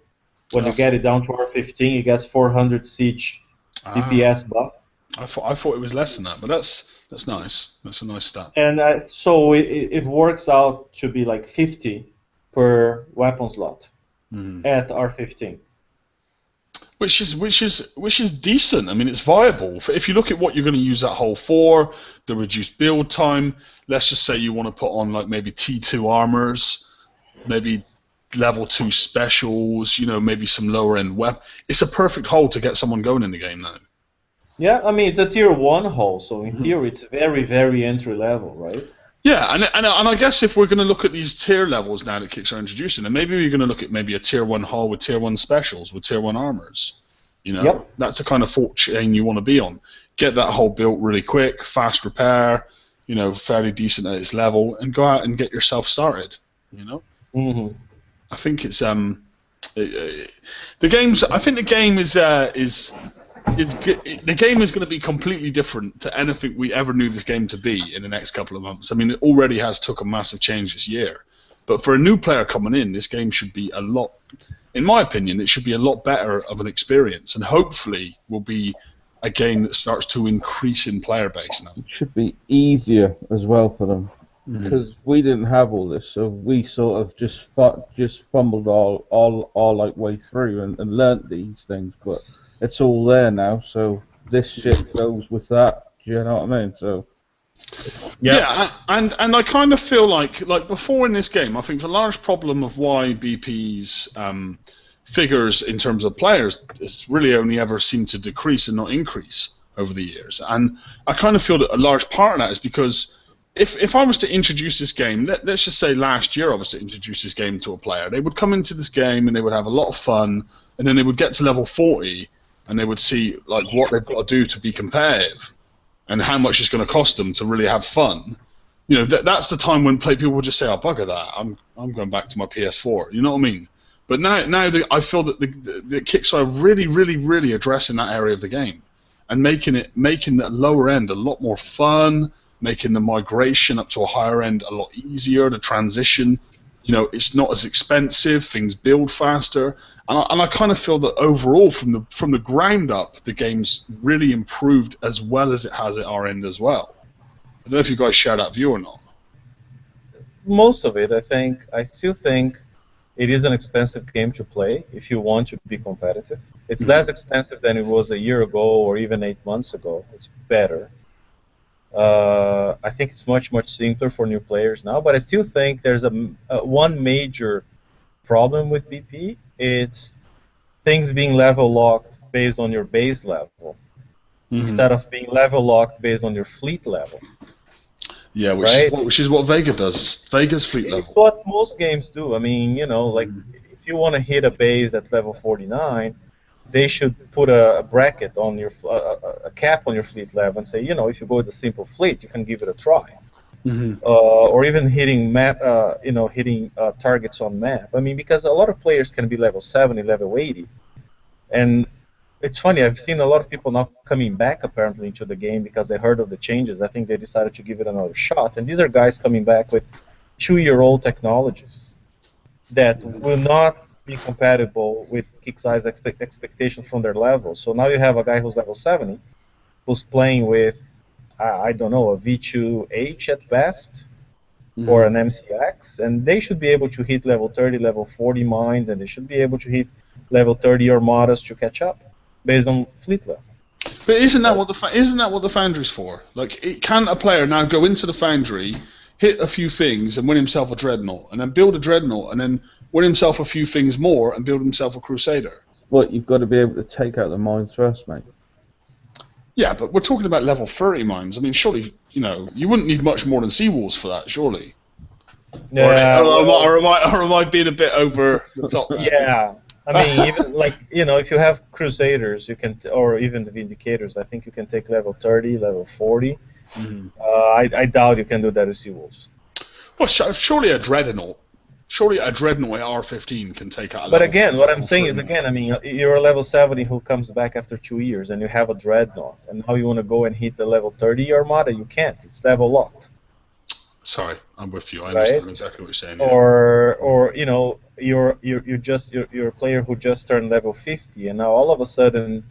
When you get it down to R15, it gets 400 siege DPS buff. I thought it was less than that, but that's nice. That's a nice stat. And so it works out to be like 50 per weapon slot at R15. Which is decent. I mean, it's viable. If you look at what you're going to use that hull for, the reduced build time. Let's just say you want to put on like maybe T2 armors, maybe level 2 specials, maybe some lower end weapon. It's a perfect hull to get someone going in the game now. Yeah, I mean, it's a tier 1 hull, so in theory it's very, very entry level, right? Yeah, and I guess if we're going to look at these tier levels now that Kicks are introducing, then maybe we're going to look at maybe a tier 1 hull with tier 1 specials, with tier 1 armors. That's the kind of fault chain you want to be on. Get that hull built really quick, fast repair, fairly decent at its level, and go out and get yourself started. I think it's the game's. I think the game is the game is going to be completely different to anything we ever knew this game to be in the next couple of months. I mean, it already has took a massive change this year, but for a new player coming in, this game should be a lot. In my opinion, it should be a lot better of an experience, and hopefully will be a game that starts to increase in player base now. It should be easier as well for them. Because we didn't have all this, so we sort of just fumbled all like way through and learnt these things. But it's all there now, so this shit goes with that. Do you know what I mean? So yeah, and I kind of feel like before in this game, I think a large problem of why BP's figures in terms of players has really only ever seemed to decrease and not increase over the years. And I kind of feel that a large part of that is because if I was to introduce this game, let's just say last year I was to introduce this game to a player, they would come into this game and they would have a lot of fun, and then they would get to level 40 and they would see like what they've got to do to be competitive and how much it's going to cost them to really have fun. That's the time when people would just say, "Oh, bugger that! I'm going back to my PS4." You know what I mean? But now I feel that the Kicks are really, really, really addressing that area of the game and making the lower end a lot more fun. Making the migration up to a higher end a lot easier, the transition, it's not as expensive, things build faster, and I kind of feel that overall, from the ground up, the game's really improved as well as it has at our end as well. I don't know if you guys share that view or not. Most of it, I still think it is an expensive game to play if you want to be competitive. It's less expensive than it was a year ago or even 8 months ago. It's better. I think it's much simpler for new players now, but I still think there's one major problem with BP. It's things being level locked based on your base level instead of being level locked based on your fleet level. Yeah, right? which is what Vega does. Vega's fleet It's level. what most games do. I mean, like if you want to hit a base that's level 49, they should put a bracket on your a cap on your fleet level and say, if you go with a simple fleet, you can give it a try. Or even hitting targets on map. I mean, because a lot of players can be level 70, level 80, and it's funny. I've seen a lot of people not coming back apparently into the game because they heard of the changes. I think they decided to give it another shot, and these are guys coming back with 2-year-old technologies that will not be compatible with kixeyes expectations from their level. So now you have a guy who's level 70 who's playing with I don't know, a V2H at best, or an MCX, and they should be able to hit level 30, level 40 mines, and they should be able to hit level 30 armadas to catch up, based on fleet level. But isn't that what the Foundry's for? Like, can a player now go into the Foundry, hit a few things, and win himself a Dreadnought, and then build a Dreadnought, and then win himself a few things more, and build himself a Crusader? Well, you've got to be able to take out the mines first, mate. Yeah, but we're talking about level 30 mines. I mean, surely, you wouldn't need much more than Seawalls for that, surely. Yeah. Or am I being a bit over the top there? Yeah. I mean, even if you have Crusaders, you can, or even the Vindicators, I think you can take level 30, level 40. I doubt you can do that with Seawolves. Well, surely a Dreadnought at R15 can take out a level. But again, what I'm saying is, I mean, you're a level 70 who comes back after 2 years, and you have a Dreadnought, and now you want to go and hit the level 30 Armada, you can't. It's level locked. Sorry, I'm with you. I understand exactly what you're saying. Or you're a player who just turned level 50, and now all of a sudden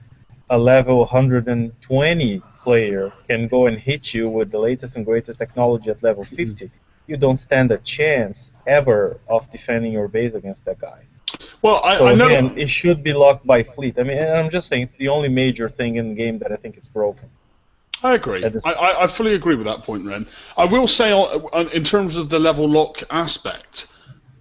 a level 120 player can go and hit you with the latest and greatest technology at level 50. You don't stand a chance ever of defending your base against that guy. Well, So I know again, it should be locked by fleet. I mean, and I'm just saying it's the only major thing in the game that I think it's broken. I agree. I fully agree with that point, Ren. I will say, in terms of the level lock aspect,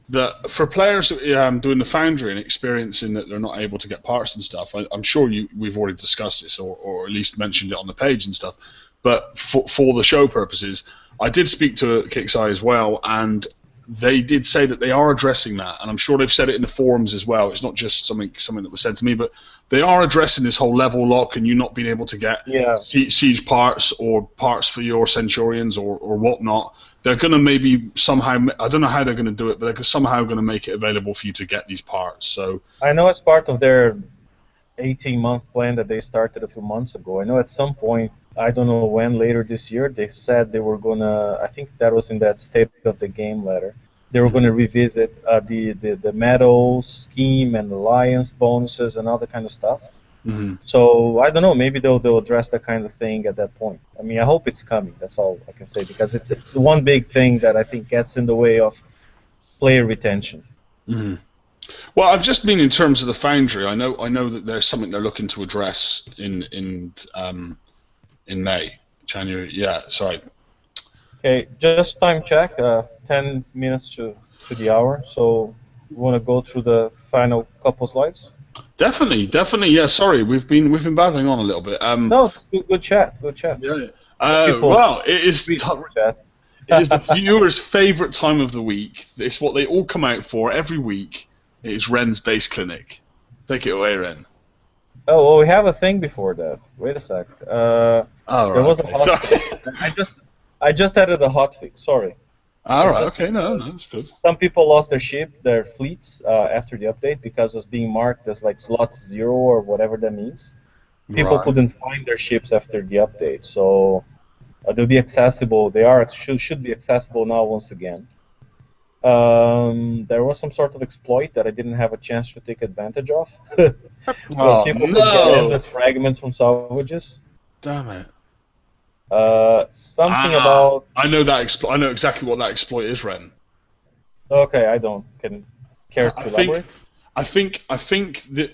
that for players doing the Foundry and experiencing that they're not able to get parts and stuff, I'm sure we've already discussed this, or at least mentioned it on the page and stuff. But for the show purposes, I did speak to Kixeye as well, and they did say that they are addressing that, and I'm sure they've said it in the forums as well. It's not just something that was said to me, but they are addressing this whole level lock and you not being able to get siege parts or parts for your Centurions or whatnot. They're going to maybe somehow, I don't know how they're going to do it, but they're somehow going to make it available for you to get these parts. So I know it's part of their 18-month plan that they started a few months ago. I know at some point, I don't know when, later this year, they said they were going to, I think that was in that State of the Game letter, they were going to revisit the medal scheme and alliance bonuses and all that kind of stuff. So I don't know, maybe they'll address that kind of thing at that point. I mean, I hope it's coming. That's all I can say, because it's one big thing that I think gets in the way of player retention. Well, I've just been in terms of the Foundry. I know that there's something they're looking to address in May, January. Yeah, sorry. Okay, just time check. 10 minutes to the hour. So, you want to go through the final couple slides? Definitely. Yeah, sorry, we've been babbling on a little bit. No, good chat. Yeah. Well, it is the viewers' favorite time of the week. It's what they all come out for every week. It is Ren's Base Clinic. Take it away, Ren. Oh, well, we have a thing before that. Wait a sec. There was a hotfix. I just added a hotfix. Sorry. Alright, okay, no, that's good. Some people lost their fleets after the update because it was being marked as like slot 0 or whatever that means. People couldn't find their ships after the update, so they'll be accessible. They should be accessible now once again. There was some sort of exploit that I didn't have a chance to take advantage of. People could get endless fragments from salvages. Damn it. Something about. I know that I know exactly what that exploit is, Ren. Okay, I don't. Can care to elaborate? I think that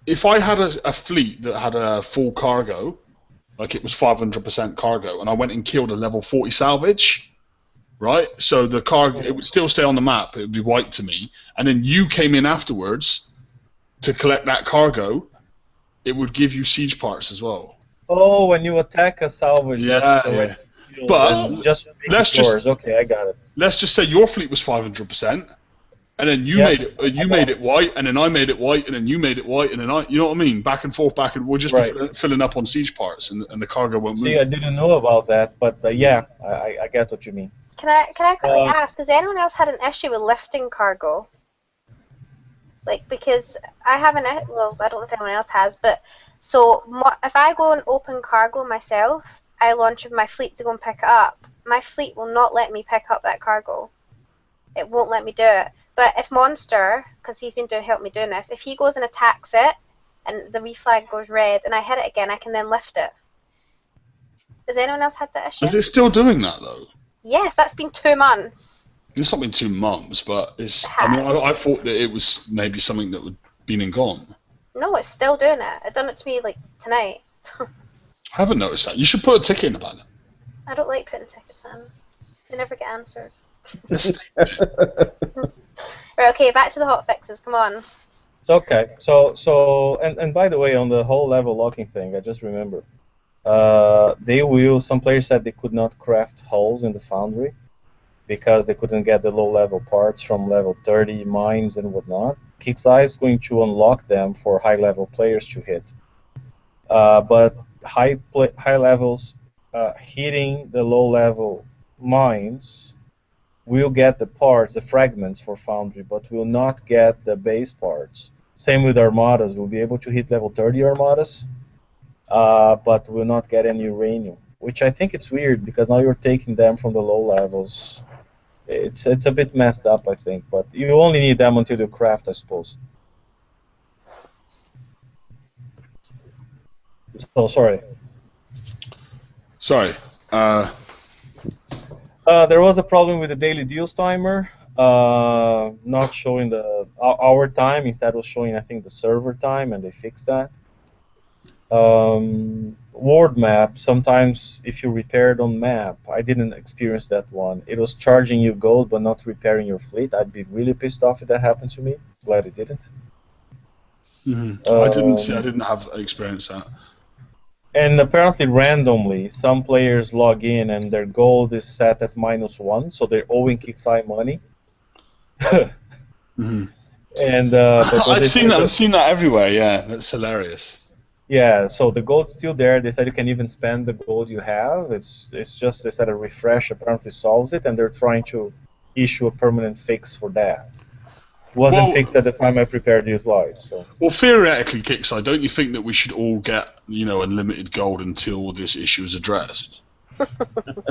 if I had a fleet that had a full cargo, like it was 500% cargo, and I went and killed a level 40 salvage, right? So the cargo, it would still stay on the map. It would be white to me, and then you came in afterwards to collect that cargo. It would give you siege parts as well. Oh, when you attack a salvage, yeah. But just let's just okay, I got it. Let's just say your fleet was 500%, and then you made it white, and then I made it white, and then you made it white, and then you know what I mean? Back and forth, we'll just be filling up on siege parts, and the cargo won't move. See, I didn't know about that, but yeah, I get what you mean. Can I quickly ask, has anyone else had an issue with lifting cargo? Like, because I have well, I don't know if anyone else has, but so if I go and open cargo myself, I launch with my fleet to go and pick it up. My fleet will not let me pick up that cargo. It won't let me do it. But if Monster, because he's been helping me doing this, if he goes and attacks it, and the reflag goes red, and I hit it again, I can then lift it. Has anyone else had that issue? Is it still doing that, though? Yes, that's been 2 months. It's not been 2 months, but it's... I mean, I thought that it was maybe something that would been and gone. No, it's still doing it. It done it to me, like, tonight. I haven't noticed that. You should put a ticket in about it. I don't like putting tickets in. They never get answered. Yes, Right, okay, back to the hot fixes. Come on. Okay, so and by the way, on the whole level locking thing, I just remember, some players said they could not craft hulls in the Foundry because they couldn't get the low-level parts from level 30 mines and whatnot. Kixeyes is going to unlock them for high-level players to hit, but high levels hitting the low-level mines will get the parts, the fragments for Foundry, but will not get the base parts. Same with Armadas. We'll be able to hit level 30 Armadas, but will not get any uranium, which I think it's weird because now you're taking them from the low levels. It's a bit messed up, I think, but you only need them until you craft, I suppose. Oh, sorry. Sorry. There was a problem with the daily deals timer, not showing our time. Instead, was showing, I think, the server time, and they fixed that. Ward map, sometimes if you repaired on map, I didn't experience that one. It was charging you gold but not repairing your fleet. I'd be really pissed off if that happened to me. Glad it didn't. I didn't have experience that. And apparently randomly, some players log in and their gold is set at -1, so they're owing Kixeye money. And I've seen that everywhere. Yeah, that's hilarious. Yeah, so the gold's still there. They said you can even spend the gold you have. It's just they said a refresh apparently solves it, and they're trying to issue a permanent fix for that. Wasn't fixed at the time I prepared these slides. So. Well, theoretically, Kixeye, don't you think that we should all get, unlimited gold until this issue is addressed?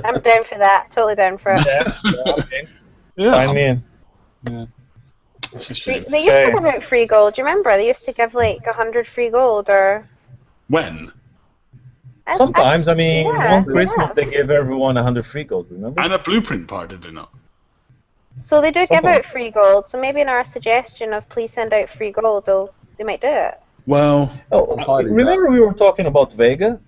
I'm down for that. Totally down for it. Yeah, okay. Yeah. I mean. Yeah. They used to give out free gold. Do you remember? They used to give like 100 free gold, or. When? Sometimes, one Christmas they gave everyone 100 free gold, remember? And a blueprint part, did they not? So they do give out free gold, so maybe in our suggestion of please send out free gold, they might do it. Well... remember we were talking about Vega?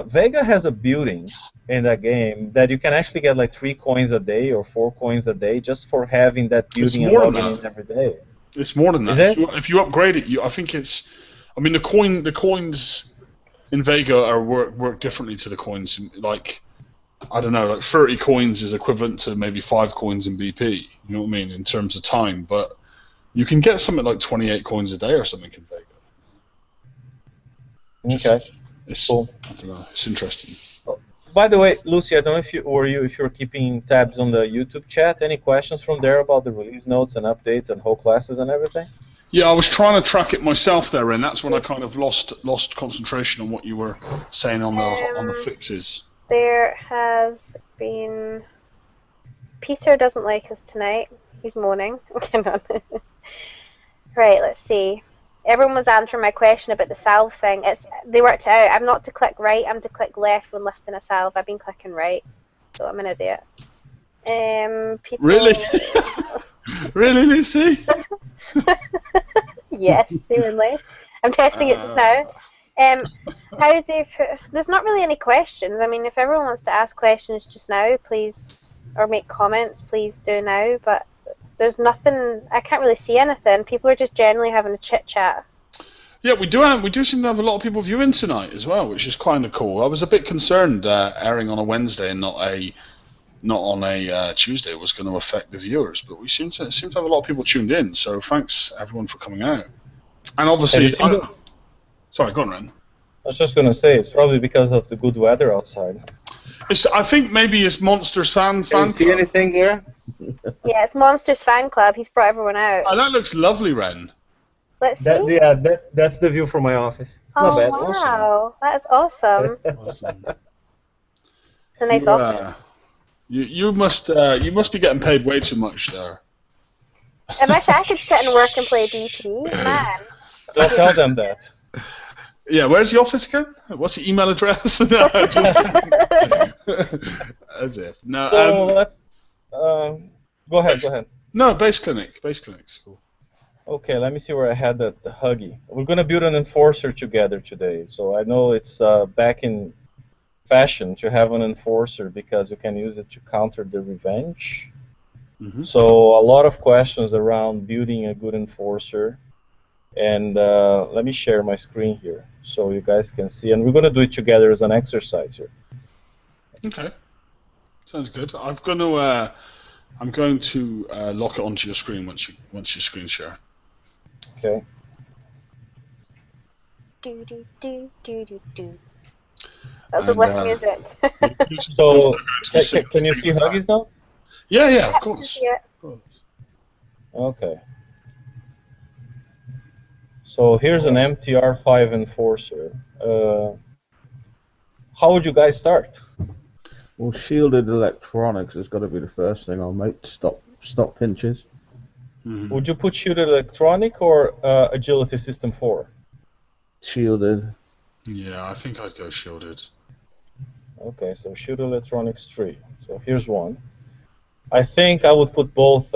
Vega has a building in that game that you can actually get like 3 coins a day or 4 coins a day just for having that building and logging in every day. It's more than that. Is it? If you upgrade it, I think it's... I mean, the coins in Vega work differently to the coins in, like... I don't know, like 30 coins is equivalent to maybe 5 coins in BP, you know what I mean, in terms of time, but you can get something like 28 coins a day or something in Vega. Okay. It's cool. I don't know, it's interesting. By the way, Lucy, I don't know if you're keeping tabs on the YouTube chat. Any questions from there about the release notes and updates and whole classes and everything? Yeah, I was trying to track it myself there, and that's when I kind of lost concentration on what you were saying on the fixes. There has been... Peter doesn't like us tonight. He's moaning. Right, let's see. Everyone was answering my question about the salve thing. They worked it out. I'm not to click right, I'm to click left when lifting a salve. I've been clicking right, so I'm an idiot. People... Really? Really, Lucy? Yes, seemingly. I'm testing it just now. How they there's not really any questions. I mean, if everyone wants to ask questions just now, please, or make comments, please do now. But there's nothing. I can't really see anything. People are just generally having a chit chat. Yeah, we do seem to have a lot of people viewing tonight as well, which is kind of cool. I was a bit concerned airing on a Wednesday and not on a Tuesday was going to affect the viewers, but we seem to have a lot of people tuned in. So thanks everyone for coming out. And obviously, sorry, go on, Ren. I was just going to say it's probably because of the good weather outside. I think maybe it's Monsters fan Can you see anything there? Yeah, it's Monsters fan club. He's brought everyone out. Oh, that looks lovely, Ren. Let's see. That's the view from my office. Oh, Not bad. wow. That's awesome. Awesome. It's a nice office. You must be getting paid way too much there. I wish I could sit and work and play DP. Man. Don't tell them that. Yeah, where's the office again? What's the email address? As if. No. So let's. Go ahead. No, base clinic's cool. Okay, let me see where I had the Huggy. We're gonna build an enforcer together today. So I know it's back in fashion to have an enforcer because you can use it to counter the revenge. Mm-hmm. So a lot of questions around building a good enforcer. And let me share my screen here so you guys can see. And we're going to do it together as an exercise here. Okay. Sounds good. I'm going to lock it onto your screen once you screen share. Okay. Do do do do do do. That's a lift music. So can you see Huggies now? Yeah, of course. Yeah. Of course. Okay. So here's an MTR5 enforcer. How would you guys start? Well, shielded electronics has got to be the first thing I'll make to stop pinches. Mm-hmm. Would you put shielded electronic or agility system 4? Shielded. Yeah, I think I'd go shielded. Okay, so shielded electronics 3. So here's one. I think I would put both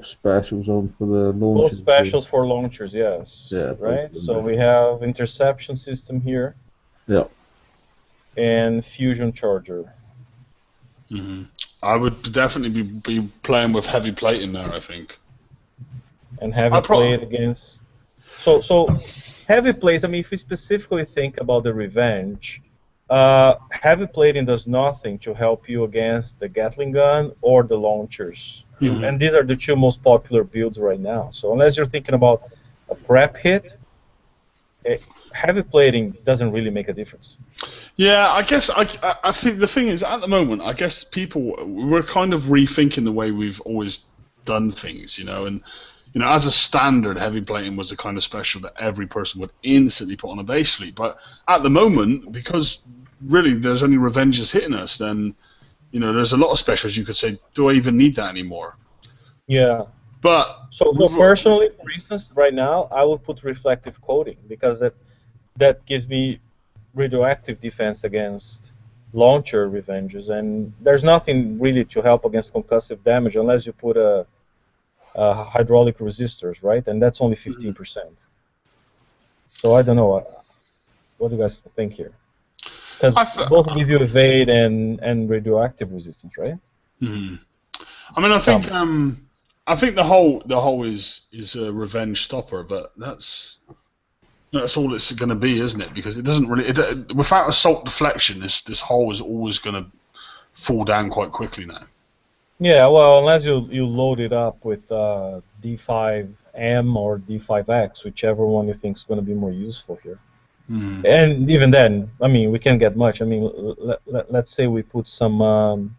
specials on for the launchers. Both specials for launchers, yes. Yeah. Right. So we have interception system here. Yep. And fusion charger. Mm-hmm. I would definitely be playing with heavy plate in there, I think. And heavy plate against. So heavy plates. I mean, if we specifically think about the revenge, heavy plating does nothing to help you against the Gatling gun or the launchers. Mm-hmm. And these are the two most popular builds right now. So unless you're thinking about a prep hit, heavy plating doesn't really make a difference. Yeah, I guess I think the thing is, at the moment, I guess we're kind of rethinking the way we've always done things, and as a standard, heavy plating was the kind of special that every person would instantly put on a base fleet. But at the moment, because really there's only revenges hitting us, then there's a lot of specials you could say, do I even need that anymore? Yeah. But personally, for instance, right now, I would put reflective coating because that gives me radioactive defense against launcher revenges, and there's nothing really to help against concussive damage unless you put a hydraulic resistors, right? And that's only 15%. So I don't know. What do you guys think here? Because both give you evade and radioactive resistance, right? Mm-hmm. I mean, I think the whole is a revenge stopper, but that's all it's going to be, isn't it? Because it doesn't really without assault deflection, this hull is always going to fall down quite quickly now. Yeah, well, unless you load it up with D5M or D5X, whichever one you think is going to be more useful here. Mm. And even then, I mean, we can't get much. I mean, let's say we put some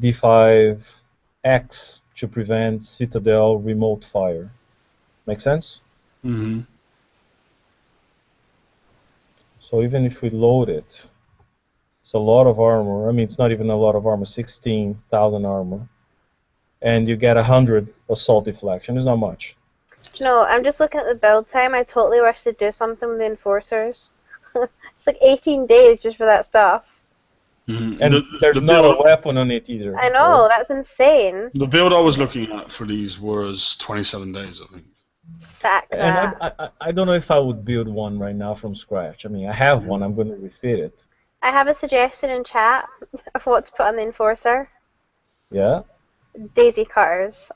D5X to prevent Citadel remote fire. Make sense? Mm-hmm. So even if we load it, it's a lot of armor. I mean, it's not even a lot of armor, 16,000 armor. And you get 100 assault deflection. It's not much. No, I'm just looking at the build time. I totally wish to do something with the enforcers. It's like 18 days just for that stuff. Mm-hmm. And there's not a weapon on it either. I know, that's insane. The build I was looking at for these was 27 days, I think. Sack that. And I don't know if I would build one right now from scratch. I mean, I have one. I'm going to refit it. I have a suggestion in chat of what to put on the enforcer. Yeah? Daisy cutters.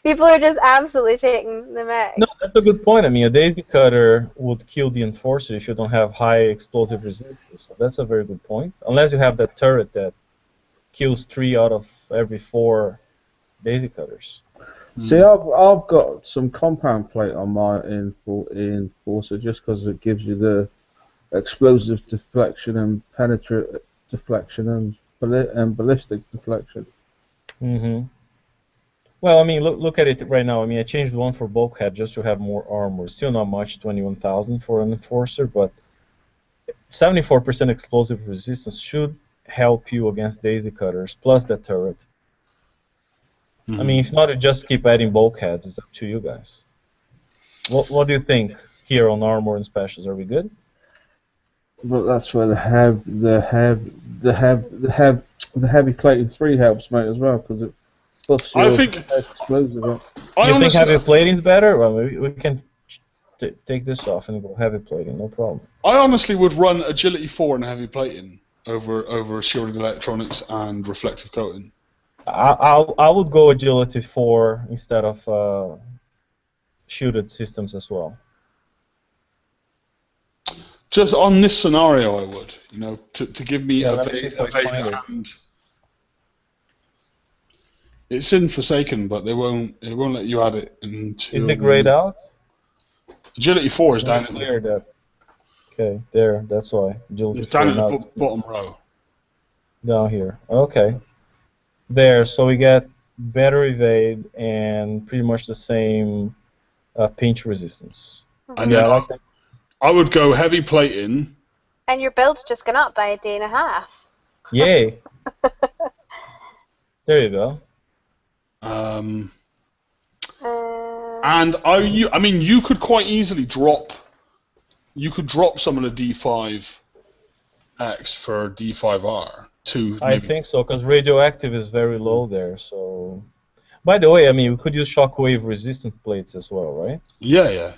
People are just absolutely taking the mic. No, that's a good point. I mean, a daisy cutter would kill the enforcer if you don't have high explosive resistance. So that's a very good point. Unless you have that turret that kills 3 out of every 4 daisy cutters. See, I've got some compound plate on my enforcer just because it gives you the explosive deflection and penetrate deflection and ballistic deflection. Mm-hmm. Well, I mean, look at it right now. I mean, I changed one for bulkhead just to have more armor. Still not much, 21,000 for an enforcer, but 74% explosive resistance should help you against daisy cutters, plus that turret. Mm-hmm. I mean, if not, just keep adding bulkheads. It's up to you guys. What do you think here on armor and specials? Are we good? But that's where the heavy plating 3 helps, mate, as well, because it buffs your explosive up. You think heavy plating's better? Well, we can take this off and go heavy plating, no problem. I honestly would run agility 4 and heavy plating over shielded electronics and reflective coating. I would go agility 4 instead of shielded systems as well. Just on this scenario, I would, to give me a vague hand. It's in Forsaken, but it won't let you add it into. Is it grayed out? Agility 4 is down there. Okay, there. That's why. Agility it's down in the bottom row. Down here. Okay. There. So we get better evade and pretty much the same pinch resistance. And yeah, I like that. I would go heavy plating. And your build's just gone up by a day and a half. Yay. There you go. And I mean, you could quite easily drop. You could drop some of the D5X for D5R to. I think so, because radioactive is very low there. So, by the way, I mean, we could use shockwave resistance plates as well, right? Yeah.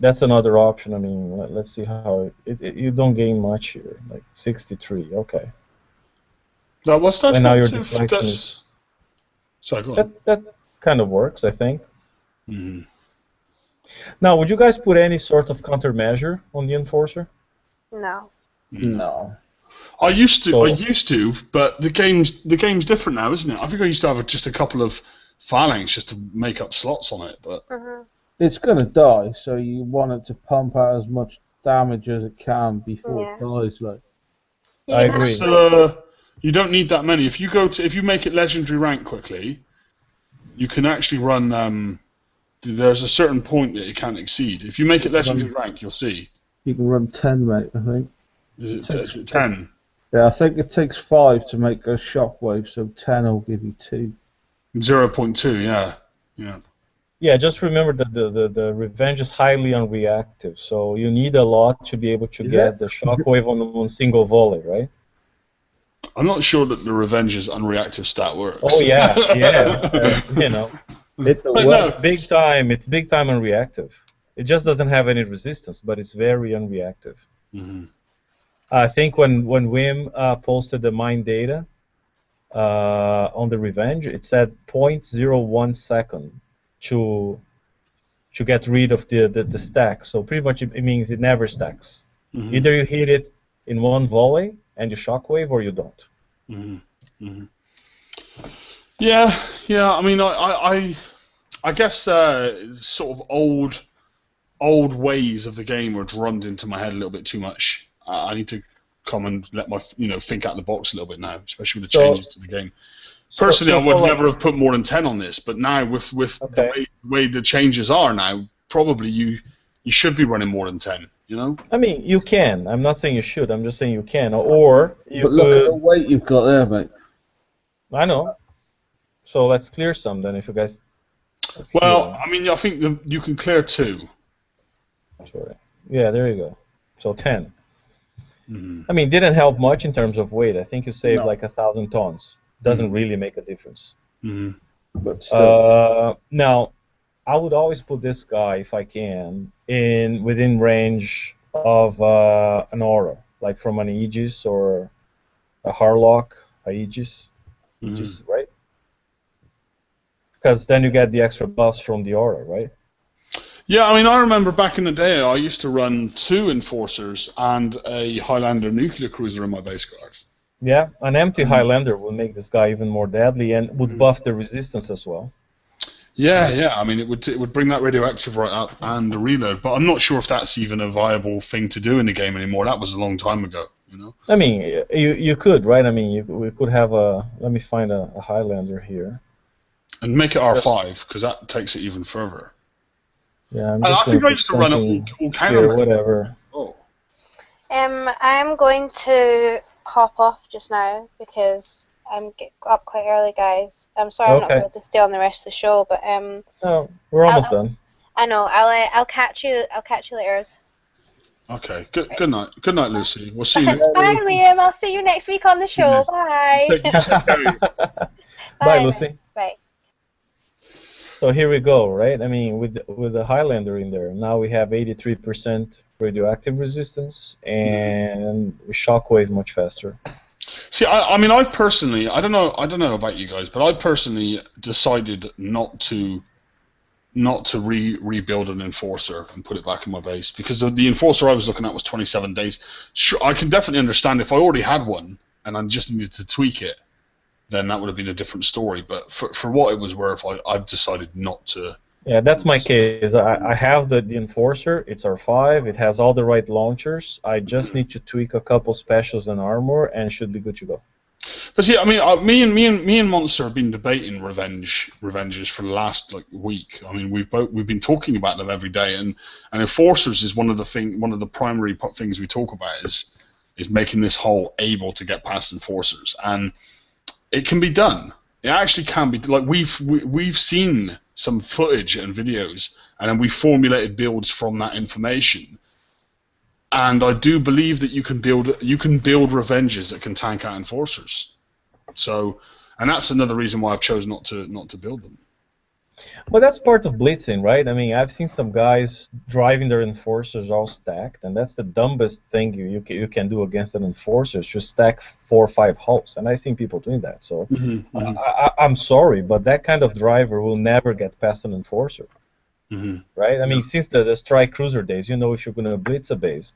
That's another option. I mean, let's see how you don't gain much here, like 63. Okay. Now, what's that? And now your deflection is. Sorry, go on. That kind of works, I think. Mm-hmm. Now, would you guys put any sort of countermeasure on the enforcer? No. No. I used to, but the game's different now, isn't it? I think I used to have just a couple of phalanx just to make up slots on it, but. Mm-hmm. It's gonna die, so you want it to pump out as much damage as it can before it dies. Like, I agree. You don't need that many. If you make it legendary rank quickly, you can actually run. There's a certain point that it can't exceed. If you make it legendary rank, you'll see. You can run 10, mate. I think. Is it 10? Yeah, I think it takes 5 to make a shockwave, so 10 will give you 2. 0.2, yeah. Yeah, just remember that the Revenge is highly unreactive, so you need a lot to be able to get the shockwave on one single volley, right? I'm not sure that the Revenge's unreactive stat works. Oh yeah. It's big time. It's big time unreactive. It just doesn't have any resistance, but it's very unreactive. Mm-hmm. I think when Wim posted the mine data on the Revenge, it said 0.01 second to get rid of the stack. So pretty much it means it never stacks. Mm-hmm. Either you hit it in one volley and you shockwave, or you don't. Mm-hmm. Mm-hmm. Yeah. I mean, I guess sort of old ways of the game were drummed into my head a little bit too much. I need to come and let my think out of the box a little bit now, especially with the changes to the game. Personally, I would never have put more than 10 on this, but now with the way the changes are now, probably you should be running more than 10. I mean, you can. I'm not saying you should. I'm just saying you can. Or you But look at the weight you've got there, mate. I know. So let's clear some then, if you guys. Well, I mean, I think you can clear 2. Sorry. Yeah, there you go. So 10. Mm-hmm. I mean, it didn't help much in terms of weight. I think you saved like 1,000 tons. Doesn't really make a difference. Mm-hmm. But still. Now, I would always put this guy, if I can, within range of an aura, like from an Aegis or a Harlock, Aegis, right? Because then you get the extra buffs from the aura, right? Yeah, I mean, I remember back in the day, I used to run 2 Enforcers and a Highlander nuclear cruiser in my base guard. Yeah, an empty Highlander will make this guy even more deadly and would buff the resistance as well. Yeah. I mean, it would bring that radioactive right up and the reload, but I'm not sure if that's even a viable thing to do in the game anymore. That was a long time ago, you know. I mean, you could, right? I mean, we could have a. Let me find a Highlander here. And make it R5 because that takes it even further. Yeah, I think I used to run it all counter. Whatever. Oh. I'm going to hop off just now because I'm up quite early, guys. I'm sorry I'm not able to stay on the rest of the show, but No, we're almost done. I know. I'll catch you. I'll catch you later. Okay. Good night. Good night, Lucy. We'll see you. Bye, Liam. I'll see you next week on the show. Bye. Bye, Lucy. Bye. So here we go, right? I mean, with the Highlander in there, now we have 83% radioactive resistance and shockwave much faster. See, I mean, I've personally, I don't know about you guys, but I personally decided not to rebuild an Enforcer and put it back in my base because the Enforcer I was looking at was 27 days. Sure, I can definitely understand if I already had one and I just needed to tweak it, then that would have been a different story. But for what it was worth, I've decided not to. Yeah, that's my case. I have the Enforcer. It's R5. It has all the right launchers. I just need to tweak a couple specials and armor, and should be good to go. But see, I mean, me and Monster have been debating revenges for the last week. I mean, we've been talking about them every day, and Enforcers is one of the primary things we talk about is making this hole able to get past Enforcers, and it can be done. It actually can be. Like we've seen some footage and videos, and then we formulated builds from that information. And I do believe that you can build revenges that can tank out Enforcers. So, and that's another reason why I've chosen not to build them. Well, that's part of blitzing, right? I mean, I've seen some guys driving their Enforcers all stacked, and that's the dumbest thing you can do against an Enforcer, is just stack 4 or 5 hulks, and I've seen people doing that. So I'm sorry, but that kind of driver will never get past an Enforcer, right? I mean, since the strike cruiser days, if you're going to blitz a base,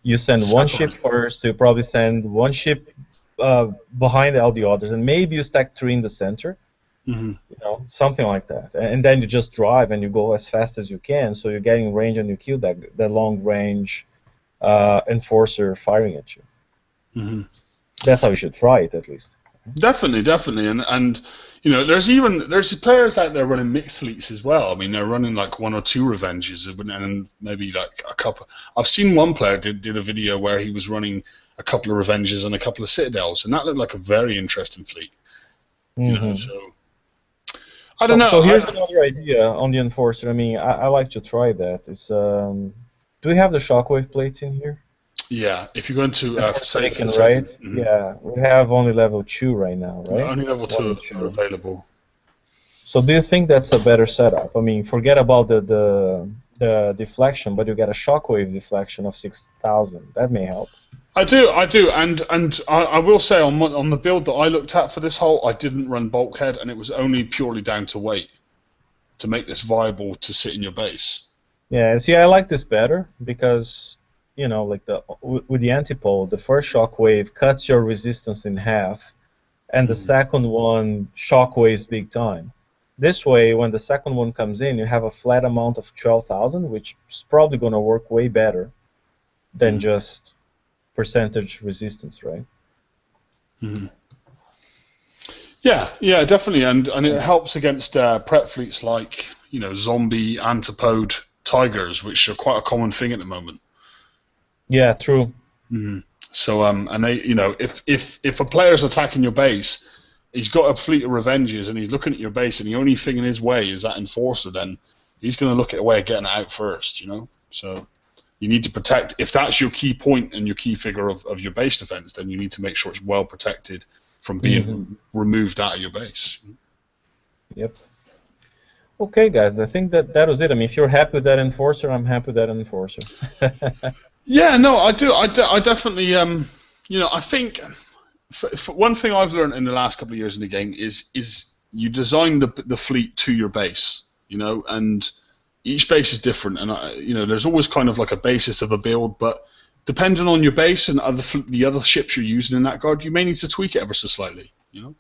you send one ship first, so you probably send one ship behind all the others, and maybe you stack 3 in the center. Something like that, and then you just drive and you go as fast as you can, so you're getting range and you kill that long range Enforcer firing at you. That's how you should try it, at least. Definitely, and there's players out there running mixed fleets as well. I mean, they're running like 1 or 2 revenges and maybe like a couple. I've seen one player did a video where he was running a couple of revenges and a couple of citadels, and that looked like a very interesting fleet. So. I don't know. So here's another idea on the Enforcer. I mean, I like to try that. It's do we have the shockwave plates in here? Yeah, if you go into Forsaken, right? Yeah, we have only level 2 right now, right? Only level 2 are available. So do you think that's a better setup? I mean, forget about the deflection, but you get a shockwave deflection of 6,000. That may help. I do, and I will say on the build that I looked at for this hole, I didn't run bulkhead, and it was only purely down to weight to make this viable to sit in your base. Yeah, see, I like this better because like with the antipole, the first shockwave cuts your resistance in half, and the second one shockwaves big time. This way, when the second one comes in, you have a flat amount of 12,000, which is probably going to work way better than just percentage resistance, right? Yeah, definitely, and it helps against prep fleets like zombie antipode tigers, which are quite a common thing at the moment. Yeah, true. So and they if a player's attacking your base, he's got a fleet of revenges and he's looking at your base, and the only thing in his way is that Enforcer, then he's going to look at a way of getting it out first, So you need to protect. If that's your key point and your key figure of your base defense, then you need to make sure it's well protected from being removed out of your base. Yep. Okay, guys, I think that was it. I mean, if you're happy with that Enforcer, I'm happy with that Enforcer. Yeah, no, I do. I definitely, I think one thing I've learned in the last couple of years in the game is you design the fleet to your base, you know, and each base is different, and you know, there's always kind of like a basis of a build, but depending on your base and the other ships you're using in that guard, you may need to tweak it ever so slightly, you know.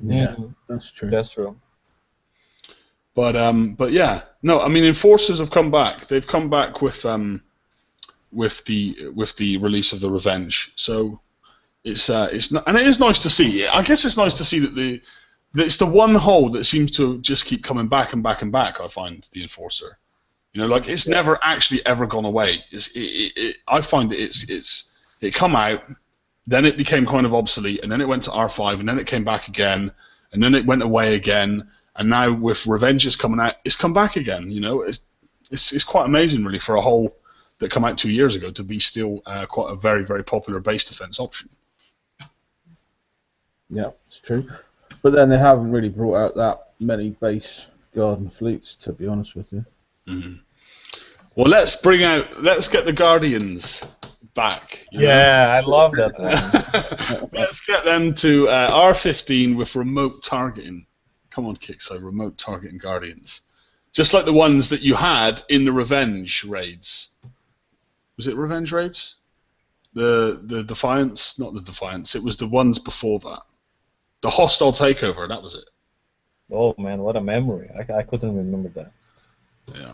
Yeah, that's true. That's true. But yeah, no, I mean, Enforcers have come back. They've come back with the release of the Revenge. So it's not, and it is nice to see. I guess it's nice to see that it's the one hold that seems to just keep coming back and back and back. I find the Enforcer, you know, like it's never actually ever gone away. I find it come out, then it became kind of obsolete, and then it went to R5, and then it came back again, and then it went away again. And now with Revenges coming out, it's come back again. You know, it's quite amazing, really, for a whole that come out 2 years ago to be still quite a very, very popular base defense option. Yeah, it's true. But then they haven't really brought out that many base garden fleets, to be honest with you. Mm-hmm. Well, let's get the Guardians back. Yeah, I love that. Let's get them to R15 with remote targeting. Come on, Kixeye, remote targeting Guardians. Just like the ones that you had in the Revenge raids. Was it Revenge raids? The Defiance? Not the Defiance. It was the ones before that. The Hostile Takeover, that was it. Oh, man, what a memory. I couldn't remember that. Yeah.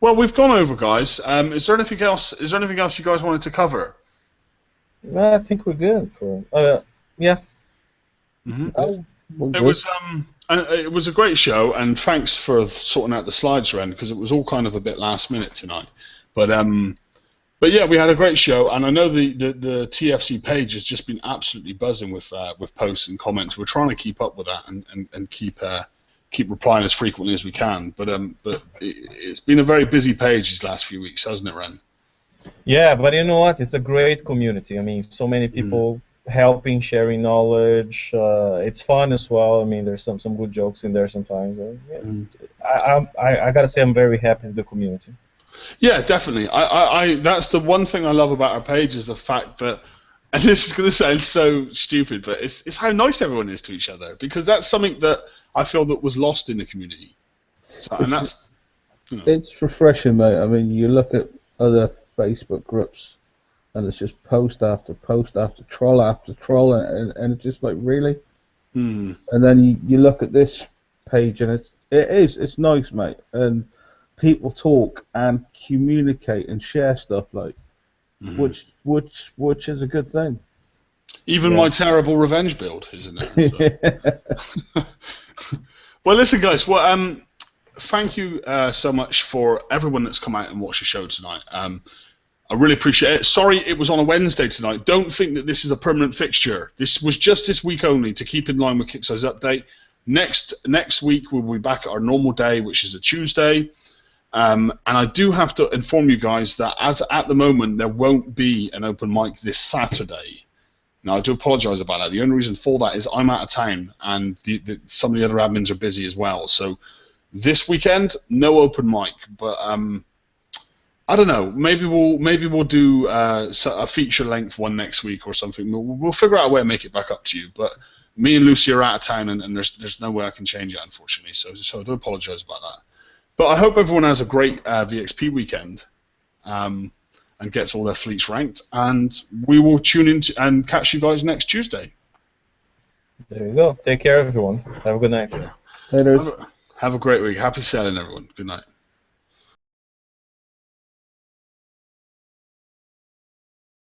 Well, we've gone over, guys. Is there anything else you guys wanted to cover? Well, I think we're good. Yeah. Mm-hmm. Oh, it was a great show, and thanks for sorting out the slides, Ren, because it was all kind of a bit last minute tonight. But yeah, we had a great show, and I know the TFC page has just been absolutely buzzing with posts and comments. We're trying to keep up with that and keep replying as frequently as we can. But it's been a very busy page these last few weeks, hasn't it, Ren? Yeah, but you know what? It's a great community. I mean, so many people helping, sharing knowledge. It's fun as well. I mean, there's some good jokes in there sometimes. I gotta say, I'm very happy with the community. Yeah, definitely. I that's the one thing I love about our page is the fact that, and this is going to sound so stupid, but it's how nice everyone is to each other, because that's something that I feel that was lost in the community. So, and that's, you know. It's refreshing, mate. I mean, you look at other Facebook groups, and it's just post after post after troll, and it's just like, really? Mm. And then you look at this page, and it's nice, mate. And people talk and communicate and share stuff, like, which is a good thing. Even my terrible Revenge build, isn't it? So. Well, listen, guys. Well, thank you so much for everyone that's come out and watched the show tonight. I really appreciate it. Sorry it was on a Wednesday tonight. Don't think that this is a permanent fixture. This was just this week only to keep in line with Kixeyes Update. Next week we'll be back at our normal day, which is a Tuesday. And I do have to inform you guys that as at the moment there won't be an open mic this Saturday. Now I do apologise about that. The only reason for that is I'm out of town and some of the other admins are busy as well. So this weekend no open mic, but I don't know. Maybe we'll do a feature length one next week or something. We'll figure out a way to make it back up to you. But me and Lucy are out of town and there's no way I can change it, unfortunately. So I do apologise about that. But I hope everyone has a great VXP weekend and gets all their fleets ranked. And we will tune in and catch you guys next Tuesday. There you go. Take care, everyone. Have a good night. Later. Have a great week. Happy sailing, everyone. Good night.